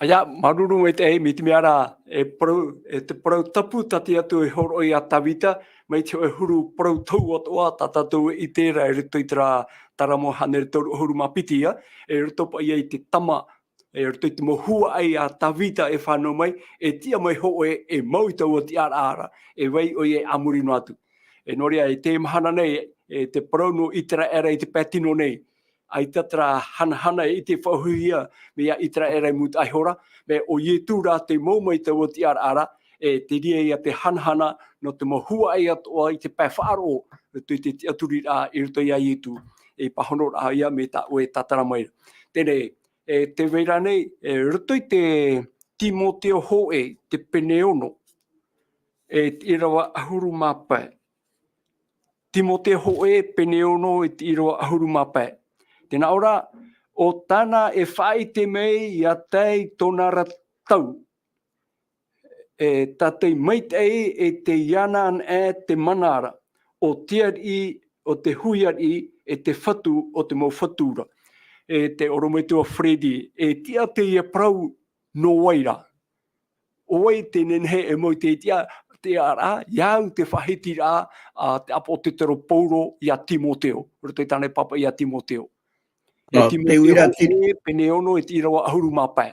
Ia, maruru mai te mi te meara e te parau tapu tati atu e horo i a tawita, mai te o e huru parau tau atoa tātou i tērā e rito i tara mo hanere tau huru mapitia, e rito pa ia i te tama, e rito i te mohua ai a tawita e whanau mai, e tia mai ho e mau i tau o ti ara, e wei o e amuri no atu. E noria e te mahana nei, e te parau no itera era i te patino nei, ai tatra hana i te whahuhia mea itra era i muta aihora, me o Yetu rā te maumai tau o ti ara, e te ria ia te hana no te mohua ai atoa i te paiwhaaro, i te aturi rā i ruto ia Yetu, e pahono rā ia me ta oe tatara mai. Tēnei, te veira nei, ruto i te Timoteo hoe, te peneono, e Irava ahuru mapai. Timoteo hoe peneono e Irava ahuru mapai. Tēnā ora, o tāna e whai te mei i a tei tōna ratau. Tatei maitai te yanan te manara o tiari o te huiari te fatu o te mo fatura. Te orometua Freddy tia te Parau no waira. Oi te nenhe mo te ara iau te whahitira te apo te tero pauro ia Timoteo. Roto tane papa ia Timoteo. Te uira pene ono te irawa ahuru mapai.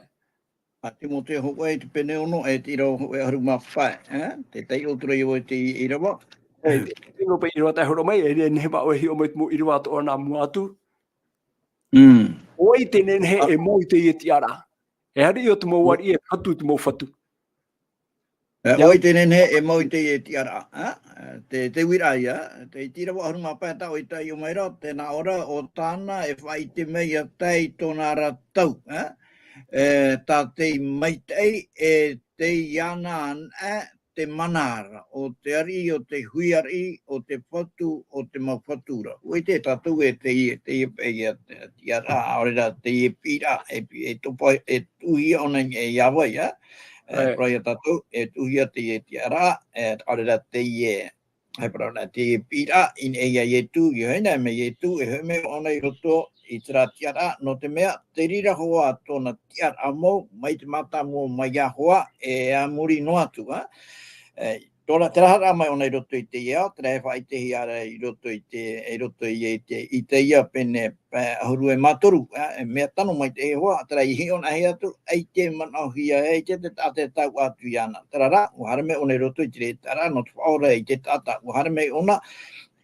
Timoteo hoko te pene ono te irawa ahuru mapai. Te taio tura i te irawa. Tino pe irawa tai horo mai, nenhe ba o hi o mo irawa to ona muatu. Oi te nenhe mo te tiara. Hari o te mo wari fatu te mo fatu. Oi te nenhe mo te tiara. Te uira ia, te irawa ahuru mapai ta o tai o maira, te na ora o tāna whai te mei a tei tōna ratau. Tā te maitai te iana te manara, o te ari, o te huiari, o te whatu, o te mawhatura. Oi te tatou te tiara, aorera te pira, topa tuhia ona iawa ia, proia tatou, tuhia te tiara, aorera te te pira, in eia tu, i hoina me tu, e home ona i roto, I tera tiara, no te mea, te rira hoa tōna tiara mo, mai te mata mo mai a hoa, a muri no atu. Tōna te rahara mai ona I roto I te iao, te rahe whai te hiara I roto I te ia pene ahuru matoru, mea tano mai te hoa, te rahi hi ona he atu, ai te manauhia, ai te tate tau atu iana. Te rara, uharame ona I roto I te tara, no te whaora I te tata, uharame ona,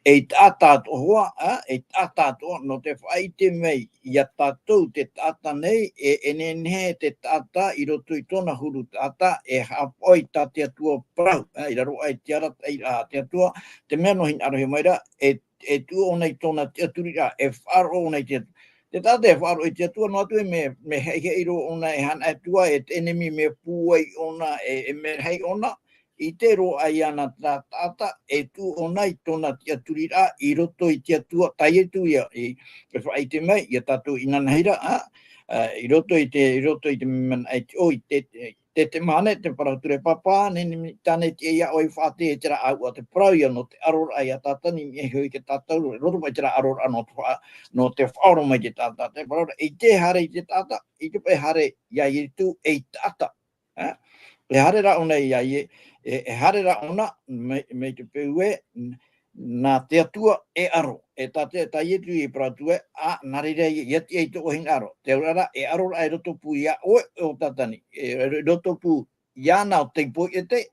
e tata hoa, e tata no te whai te mei, ia tatou te tata nei, enenhe te tata, I roto I tōna huru tata, e haapao I tā te atua Parau, I raro ai te ara te atua, te mea no hin arohe maira, e tua ona I tōna te aturira, e wharo ona I te atua. Te tata e wharo I te atua, no atu me heiro ona e hana atua, e enemi me puai ona, e me hei ona, I te ro ai ana tata e tu ona I tōna te aturira I roto I te atua Teie tu ia I whai te mai I tatou inanahira I roto I te man ai te mahana te Parau ture papa ne tane te ia oi whate e tera au a te Parau ia no te arora ai a tata ni e hui ke tatou roto mai tera arora no te whaoro mai te tata te Parau I te hare I te tata I te pai hare ia I tu e tata e hare ra ona ia e hare ra ona me te peue na te atua e aro e tate Teie tu I Parau a narire ia te I to hin aro te ora e aro ai roto pu ia o tatani e roto pu ia na te po e te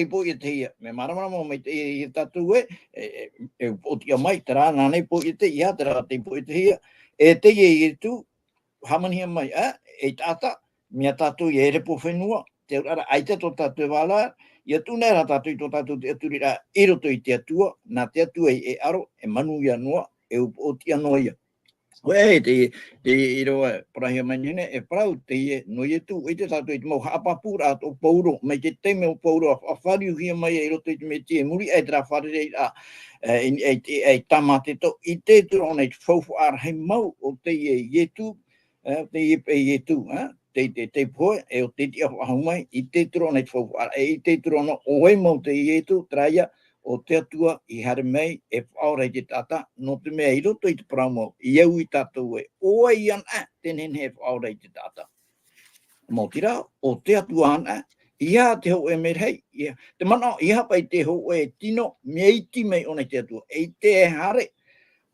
po e te me marama mo me te tatu e o tia mai tera na nei po e te ia tera te po e te e Teie tu hamani mai e tata mea tatu e repo whenua te ora ai te to tatu wala ia tūnei ra tatu I to tatu te aturira I roto I te atua na te atua e aro e manu ia noa e o tia noa ia te iroa parahia manine e Parau te no ia tu I te tatu I te mau haapapura o pauro mai te teime o pauro a whariu hia mai e roto I te me te muri e tera wharere e tamate to I te turo ona I te whauwha ar hei mau o te ie tu te ie tu te poe e o te tia whahumai I te turo nei whauwhara I te turo no oe mau te ietu traia o te atua I hare mei e whaorei te tata no te mea I roto I te Parau mau I au I tatou e oe I ana tenen he whaorei te tata mo tira o te atua ana ia te ho e merhei te mana I hapa I te ho e tino mea iti mei ona te atua e te hare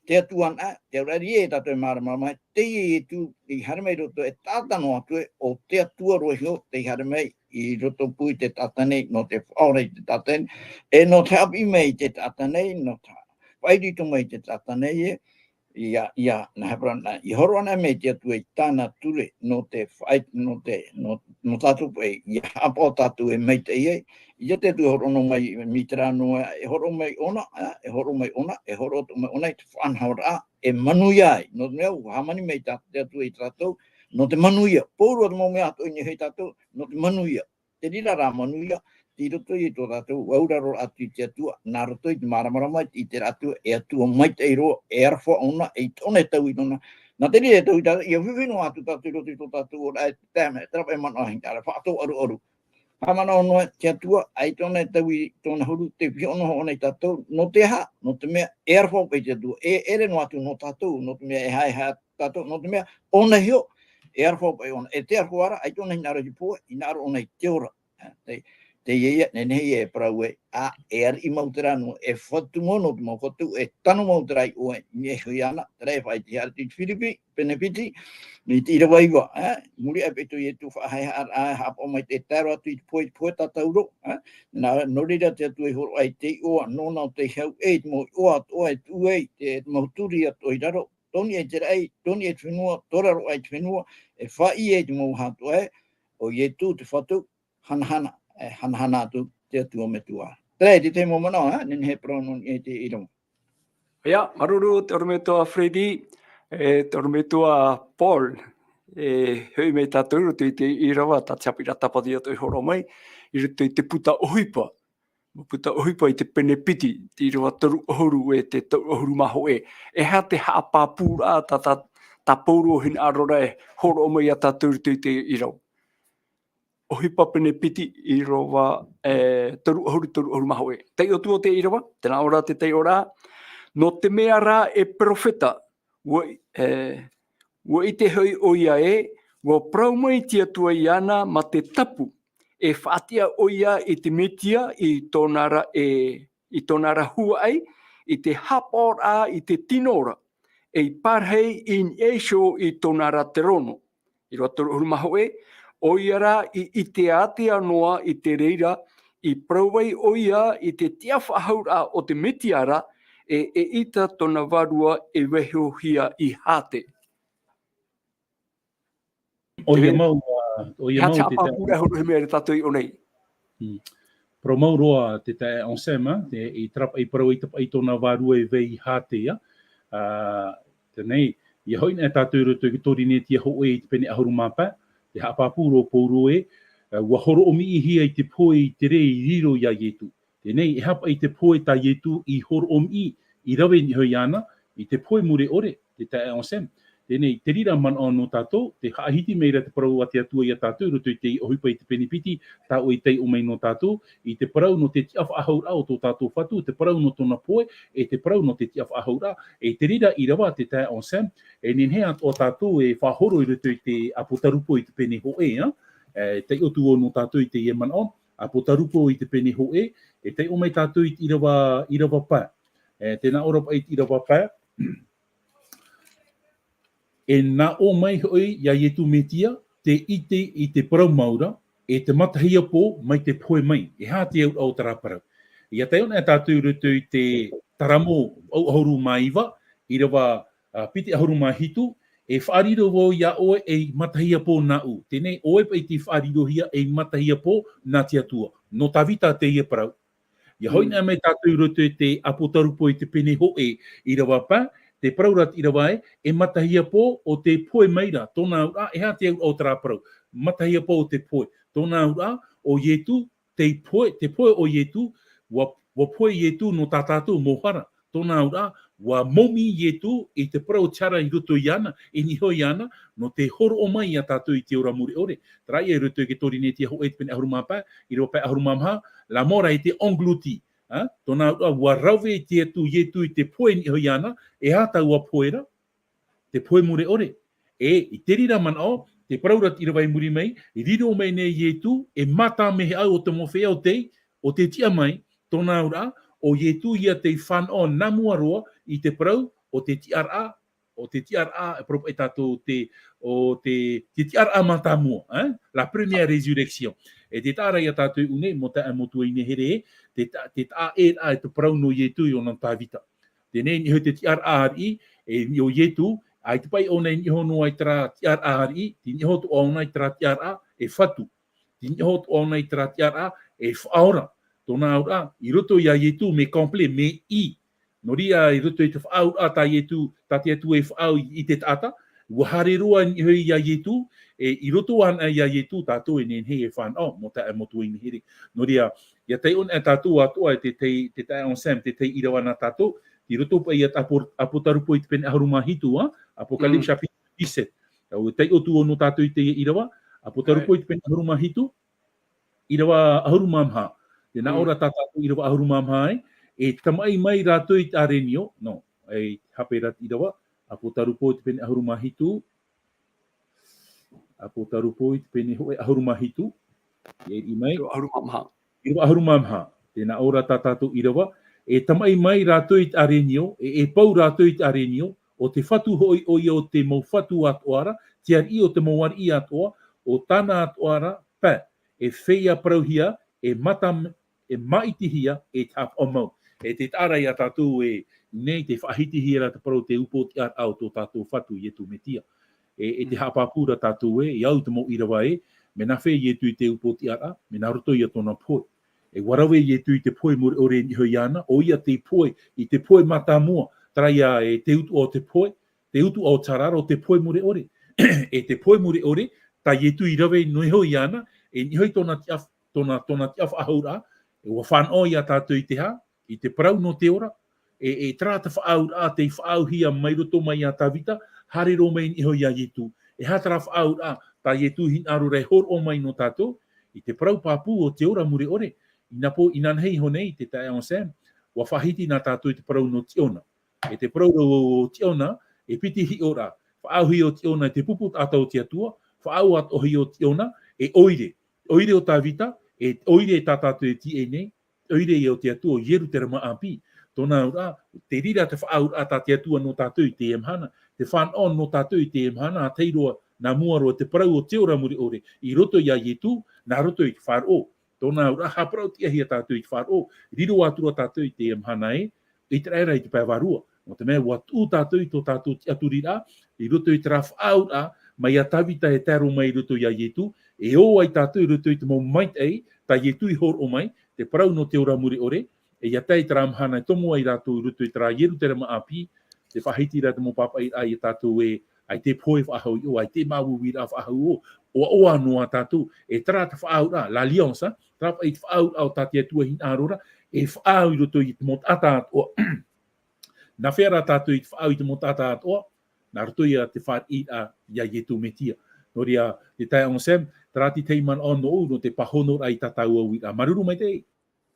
te atuan te urari e tato e marama mai, Teie tu I haremei roto e tātano atu o te atua roihio te haremei I roto pui te tātanei no te whaorei te tātanei e no te hapi mei te tātanei no te whairito mei te tātanei ia na heparana I horo ana mei te atu e tāna ture no te whai no tātou e ia haapao tātou e mei te iei ia te tu horo no mai mitera no e horo mai ona e horo mai ona I te whanhaura e manuia ai no mea hamani mei te atu I tātou no te manuia pouro te mau mea ato I hei tātou no te manuia te rira rā manuia I roto I tō tātou wauraro atu I te atua nā roto I te maramarama I te atua e atua maitai roa e arwha ona e tone tau I tona nā te rira tau I tātou I whiwhino atu tātou I roto I tō tātou o rai te tēme trapa e mana hinga whaatou aru Hamana ono te atua, ai tōna taui tōna huru te whiono ho nei tatou, no te ha, no te mea erho pe te atua, ere no atu no tatou, no te mea e hae tatou, no te mea ona hio, erho pe ona, e te arho ara, ai tōna hinara hipoa, hinara ona i te ora, te Teie, nenei e Parau e, a i mautera no, e Fatu mono te mau Fatu, e tanu mautera i oe, nye hui ana, tere whai te hara ti Filipi, penepiti, ni te Irava iwa, muri ai petu i e tu whaai haapao mai te taro atu i te poe tatauro, nā norira te atu e horo ai te oa, nōna o te hau e, te mo oa e tu e, te mauturi atu i raro, toni e te rei, toni e te whenua, toraro ai te whenua, e whai e te mau hatu e, o i e tu te Fatu, hanahana, hanahana atu te atua me tua. Tere, te mo mana, nene he prono e te Irava. Ia, maruru te ormetua Freddy, te ormetua Paul, hui me tātou rutu i te Irava, tā tiapira tapati atu i horo mai, i rutu i te puta ohipa. Puta ohipa i te penepiti, te Irava toru ohuru e te toru ohuru maho e. E hea te haapapura tā pauru o hin arora e horo mai a tātou rutu i te Irava. Ohipa penepiti i Irava toru ohuru maho e. Teio tu o te Irava, tēnā ora te teio ora, no te mea rā e profeta, wa i te hui o ia e, wa prau mai tia tua i ana ma te tapu, e whaatia o ia i te metia i tōnara hua ai, i te haapao rā i te tinora, e i parhei in eisho i tōnara te rono. I roa toru ohuru maho e, o ia rā i te atea noa i te reira, i prauwei o ia i te tia whahaura o te metiara, e ita tona varua e weheo hia i hate. O ia mau te apapura huru he mea re tātou i o nei. Pro mau roa te tae onsema, i trapa i parau i tona varua e wei hate ia. Tenei, i hoina e tātou rutu i tori ne tia ho e i te pene ahuru mapa, te haapapuro pouro e, wa horo o mi i hia i te poe i te rei riro ia ietu. Tenei, e hapa i te poe ta ietu i horo o mi i rawe ni hoi ana, i te poe mure ore, te tae onsem. Tenei, te rira man o no tātou, te haahiti meira te parau a te atua i a tātou, rutu i te ohipa i te penipiti, tā o i tei o mei no tātou, i te parau no te tiawha ahaura o tō tātou Fatu, te parau no tōna poe, e te parau no te tiawha ahaura, e te rira i rawa te tae onsem, e ninhea o tātou e whahoro i rutu i te apotarupo i te pene ho e, te otu o no tātou i te ieman o, apotarupo i te pene ho e te o mei tātou i Irava pā. Tēnā ora pa i Irava pā, e nā o mai hoi ia ietu metia, te ite i te parau maura, e te matahia pō mai te poe mai, e hāte au tara parau. Ia te ona e tātou rutu i te taramo au ahuru maiwa, i rawa piti ahuru mahitu, e whaariro wau ia oe e matahia pō nā u. Tēnei oe pa i te whaariro hia e matahia pō nā te atua. No tawita te ia parau. Ia hoina me tātou rutu i te apotarupo i te pene ho e i rawa pā, te paraurat i rawa e matahia pō o te poe meira, tōna ura, e hāte au tara parau. Matahia pō o te poe. Tōna ura, o ietu, te poe o ietu, wa poe ietu no tā tātou mohara. Tōna ura, wa momi ietu i te parau tiara i ruto i ana, e ni hoi ana, no te horo o mai a tātou i te ora muri ore. Trai e ruto i ke tori ne tia ho e te pene ahurumapa, i rawa pai ahurumamha, la mora i te ongluti. Tōna ura, wa rauwe te atu ietu i te poe ni hoi ana, e hata ua poera, te poe muri ore. E i te rira mana o, te paraurat i rawai muri mai, i riro mai nei ietu, e mata mehe au o te mowhea o te tia mai, tōna ura, o ietu ia te whan o namua roa i te parau o te TRA, e propo e tātou te TRA matamua, la première résurrection. E te tāra ia tātou une, mo ta amotua i nehere te tā e te parau no ietu i o nan tāwita. Tēnei ni hoi te TRA-RI, e o ietu, ai te pai o nei niho no ai tera TRA-RI, ti niho tu o nei tera TRA e Fatu. Ti niho tu o nei tera TRA e whaora. Tōna aura, i roto ia ietu me komple, me i. Noria i roto i te whaura ta ietu, ta te atu e whaau i te tata. Ua hare roa ni hoi ia ietu, e i roto ana ia ietu, tātou e nenhei e whanau, mo ta e motu i nihere. Noria, ia tei on e tātou atua e te tae onsem, te tei irawana tātou, i roto pa ia apotarupo i te pene ahuru mahitu, Apocalypse chapitre 17. Tau tei otu o no tātou i te irawa, apotarupo i te pene ahuru mahitu, Irava ahuru mamha. Tēnā ora tātātou Irava ahuru mamha e tamai mai rātou i tārenio, no, e haperat Irava, apo tarupo te pene ahuru mahitu, apo tarupo te pene ahuru mahitu, e imai, ahuru mamha. Irava ahuru mamha. Tēnā ora tātātou Irava, e tamai mai rātou i tārenio, e pau rātou i tārenio, o te Fatu hoi o o te mau Fatu atoara, te ar i o te mau ar i atoa, o tāna atoara, pē, e whea parauhia, e maitihia, e tāp omau. E te tārai a tātou e nei te whahitihia ra te parau te upo te ar au tō tātou Fatu i e tu metia. E te hapapura tātou e, i au te mau Irava e, me na whea i e tu i te upo te ar a, me na roto i a tōna poi. E warawe i e tu i te poi muri ore ni hoi ana, o ia te poi, i te poi mata mua, traia e te utu o te poi, te utu o tarara o te poi muri ore. E te poi muri ore, ta i e tu i rawe noi hoi ana, e ni hoi tōna tiaf ahaura, e wa whanau i a tātou i te ha, i te parau no te ora, e trāta whaaura te whaauhia mai roto mai a tawita, harero mai ni hoi a ietu, e hatara whaaura, ta ietu hin aru rei hor o mai no tātou, i te parau pāpū o te ora muri ore, ina hei honei te tae on Sam, wa whahiti nā tātou i te parau no tiona. E te parau o tiona, e piti hi ora, whaauhi o tiona, te pupu tātou te atua, whaau at ohi o tiona, e oire o tāwita, e oire e tātātou e ti e nei, oire e o te atua, ieru te rama api, tōna ura, te rira te whaaura tā te atua no tātou i te emhana, te whanau no tātou i te emhana, a teiroa nā muaroa te parau o te ora muri ore, i roto i a ietu, nā roto i te wharo. Tōna ura, haparau te ahi a tātou i te wharo, riro atura tātou i te emhana e, i te reira i te pēwarua. O te mea, watu tātou i tō tātou te aturira, i roto i te rāwhaura, mai a tawita e taro mai roto i a ietu, e o ai tātou i roto i te mau maitai, ta ietu i hor o mai, te parau no te ora muri ore, e ia tei te ramhana e tomu ai rātou i roto i te rā ieru te rama api, te whahiti rā te mo papa ai tātou e, ai te poe whahau i o, ai te mawuwi rā whahau o oa noa tātou, e tara te whaau la lionsa, trapa i te whaau au tātia tua hin ārora, e whaau i roto i te mot ata atoa. Nā whera tātou i te whaau i te mot ata atoa, nā roto i a te whaat i a ia ietu metia. Nori a te tae on Sam, tarati teiman on no te pahonor ai tatau au i a maruru mai te.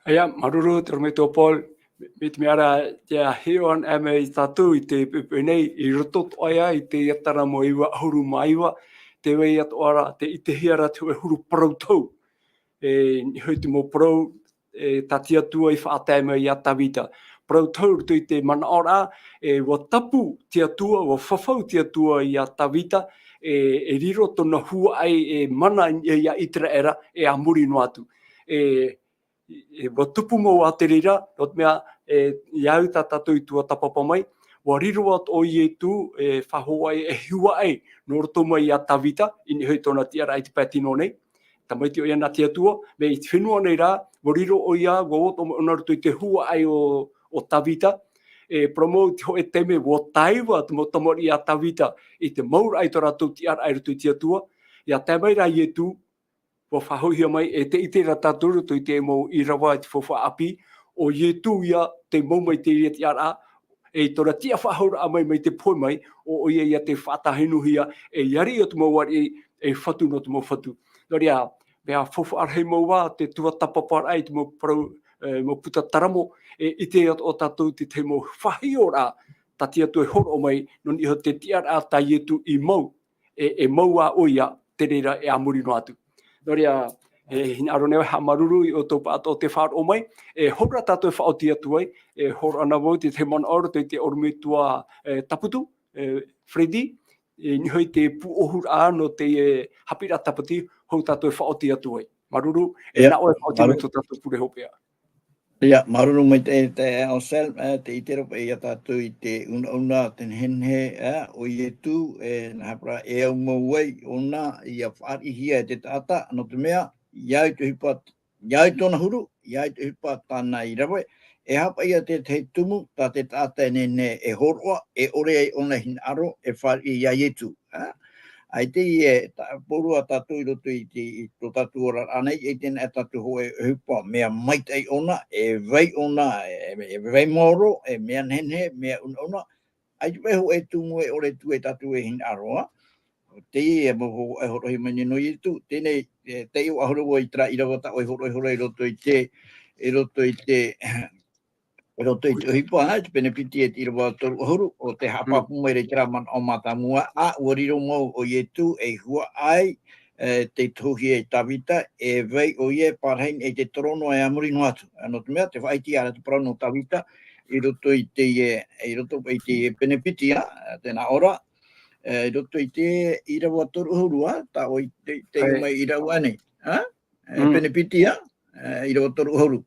Aia, maruru, te rome tō Paul, me te meara te a heoan e me i tātou i te pepenei, i roto toia i te iatara mo iwa ahuru maiwa, te wei atoara, te i te hiara te huru parau tau. Ni hoi te mo parau, tatia tua i whaatai mai i atawita. Parau tau ruto i te mana ora, wa tapu tia tua, wa whawhau tia tua i atawita, e riro tona hua ai e mana i a itera era, e a muri no atu. Wa tupu mo a te rira, o te mea, iau tā tātou i tuatapapa mai, wa riro at o i e tu, whahoa e hiua ai, no roto mai i a tawita, i ni hoi tona tiara i te pētino nei, tamai te o ia nā tia tua, me i te whenua nei rā, wa riro o ia, wa oto ona roto i te hua ai o tawita, promo te ho e teme wa taiwa te mo tamori i a tawita, i te maura ai tora tau tiara ai roto i tia tua, i a tamai rā i e tu, wa whahohia mai, e te ite rata turu tui te mo Irava i te whawha api, o ie tu ia te mau mai te ria ti ara, e tora tia whahaura a mai te poi mai, o ia ia te whatahenuhia, e iari o te mauari e Fatu no te mau Fatu. Nori a, mea whawha arhei maua, te tuatapaparaa i te mau parau, mo puta taramo, i te o tātou te mau whahiora, ta tia tu e horo o mai, non iho te tiara ta ietu i mau, e maua o ia, te reira e amuri no atu. Nori a, hina aroneo ha maruru i o tō pāto te whār o mai, hora tātou e whaoti atu ai, hora ana wau te mana oro te orme tua taputu, Freddy, ni hoi te puohura no te Haapiiraa Sabati, hou tātou e whaoti atu ai. Maruru, nā oe whaoti mai tō tātou pure hopea. Ia, maruru mai te ao sel, te iteropa i a tātou i te una ten henhe, o i e tu, na hapra e au mauai, ona i a whaarihia e te tata, no te mea, iau te hipa, iau tōna huru, iau te hipa tāna i rawe, e hapa ia te tumu, tā te tata e horoa, e ore ai ona hin aro, e whaari i a ietu. Ai te i porua tātou i roto i tō tātou ora anei, e tēnā e tātou hoe hupa, mea maitai ona, e vei ona, e vei moro, e mea nenhe, mea una, ai te weho e tumu e ore tu e tātou e hin aroa, Teie mo e horo mani no i tu tene Teie o horo o itra Irava ta o horo i roto i te roto i te hipa te benefiti e Irava toru horo o te hapapu mai re kira man o matamua a o riro mo o ye tu e hua ai te tohi e tawita e vei o ye parhain e te torono e amuri no atu ano te mea te whaiti ara te parano tawita i roto i te benefiti tēnā ora roto i te Irava toru hurua ta o i te umai Irava nei benefiti Irava toru huru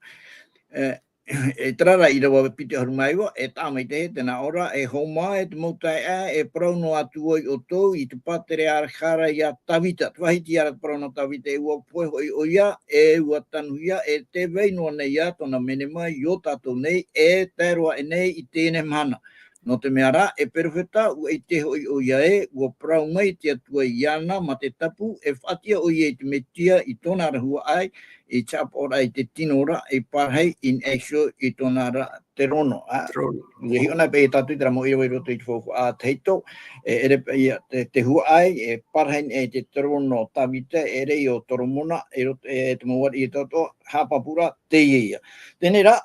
e trara Irava piti haru mai wa e tāmai te tēnā ora e homa e te maitai e parauno atu oi o tō i te patere arakara i a tawita wahiti ara te parauno tawita e ua poe hoi o ia e ua tanu ia e te veinoa nei ia tona mene mai i o tātou nei e tēroa e nei i tēne mahana no te mea rā e perfeta ua i te hoi o ia e ua parau mai te atua i ana ma te tapu e whatia o ia i te metia i tōna rahua ai i chap ora i te tinora i parhei in exo i tōna te rono. Ia hi ona pe e tatu tera mo i roto i te whauwha a teito te hua ai e parhei e te rono tawita e rei o toromona e te mawari i toto hapapura Teie ia. Tēnei rā,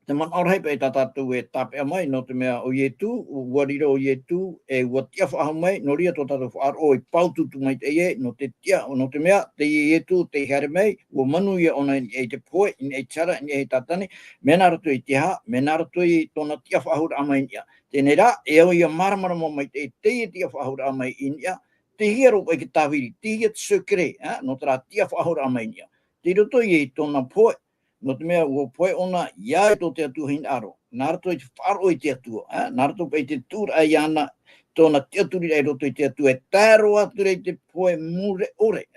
te man orhei pe tatatu e tapea mai no te mea o ietu, riro o ietu e ua tia whaha mai no ria tō tatu whaaro i paututu mai Teie no te tia o no te mea Teie ietu te haere mai ua manu ia ona i te poe in e tara in e tatani mena rato i te ha, mena rato i tōna tia whahura amai ia. Tēnei rā, e au ia maramarama mai Teie tia whahura amai in ia, te hia ropa i ke tāwiri, te hia te sukere, no te rā tia whahura amai ia. Te roto i tōna poe, no te mea ua poe ona ia e tō te atua hin aro. Nā rato i te wharo i te atua. Nā rato pa i te tūra ai ana tōna te aturi ai roto i te atua. E tāro atu rei te poe mure ore.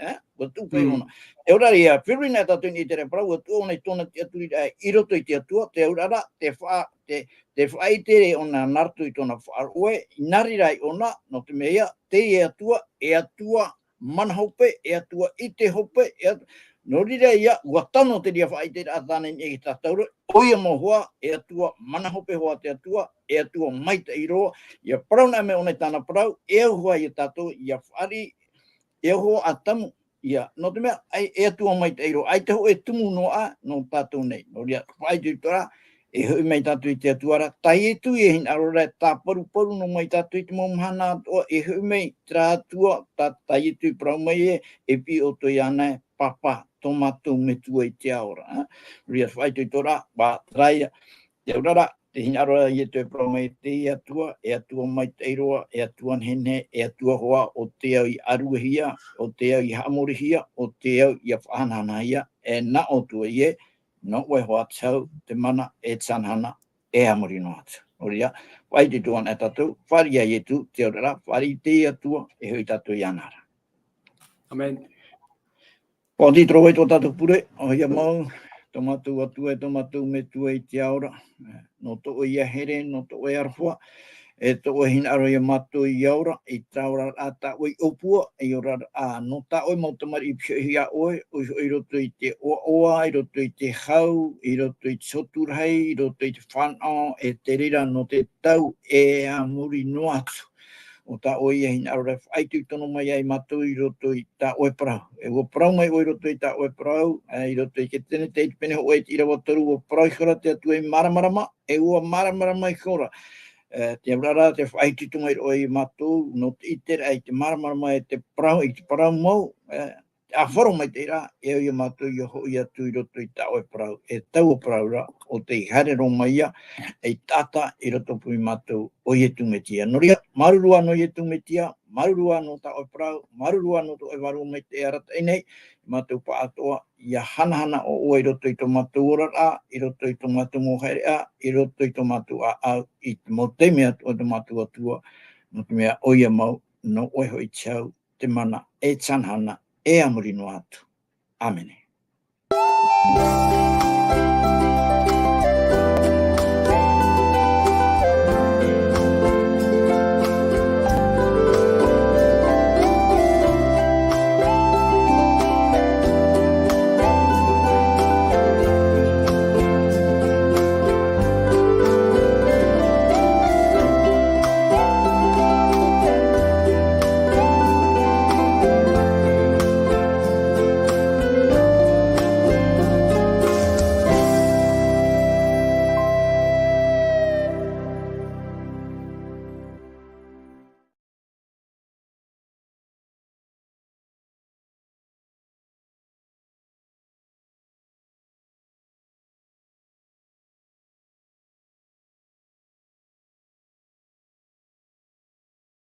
Ua tūpai ona. E ora ria, whirina tatu ni te repara, ua tū ona i tōna te aturi ai i roto i te atua. Te aurara, te whaitere ona nā rato i tōna wharo oe. Nari rai ona, no te mea, te e atua manhope, e atua i te hope, no rira ia, ua tano te ria whaitere a tāne i ta tauro, oia mo hoa, e atua manahope hoa te atua, e atua maitai roa, ia parau nā me ona i tāna parau, e hoa i tātou, ia whari, e hoa a tamu, ia, no te mea, e atua maitai roa, ai te ho e tumu noa, no tātou nei, no ria, whaitere tora, e hui mai tātou i te atuara, tai e tu e hin arora, tā paru no mai tātou i te mahana atoa, e hui mai tra atua, tai e tu i parau mai e pi o toi ana papa, tō matou me tua i te aora. Ria whaitu i tora, wā traia, te aurara, te hin arora i e tue parau mai te i atua, e atua mai te iroa, e atua nhene, e atua hoa o te au i aruahia, o te au i hamorihia, o te au i a whananahia, e na o tua i e, no wai hoa tau, te mana e tsanhana, e amori no atu. Oria, whaitu tuan e tatu, whari ai e tu, te aurara, whari te i atua, e hui tatu i anara. Amen. Pōti troi tō tātou pure, o hia mau, tō matou atua e tō matou me tua i te aora, no tō o ia here, no tō o ia arwha, e tō o hina aro ia matou i aora, i tāora a tā oi opua, i ora a no tā oi mautamari i pio hia oe, i roto i te oa, i roto i te hau, i roto i te soturhei, i roto i te whanau, e te rira no te tau, e a muri no atu. O tā oi e hina aro whaitu i tono mai ai matou i roto i tā oe parau. E ua parau mai oi roto i tā oe parau, i roto i ke tene te pene ho e te Irava toru, ua parau i kora te atu e maramarama, e ua maramarama i kora. Te aurara te whaitu tunga i oi matou, no te itere ai te maramarama e te parau, i te parau mau, a wharo mai te ira, e oi matou i hoi atu i roto i tā oe parau, e tau o parau ra, o te haere ro mai ia, e tata i roto pui matou o ietu me tia. Noria, marurua no ietu me tia, marurua no tā oe parau, marurua no tō e waru mai te arata inei, matou pa atoa, ia hanahana o oe i roto i tō matou orara, i roto i tō matou mohaere a, i roto i tō matou a au, i te motei mea o tō matou atua, no te mea oia mau, no oe hoi tau, te mana e tsanhana, e amuri no atu. Amene.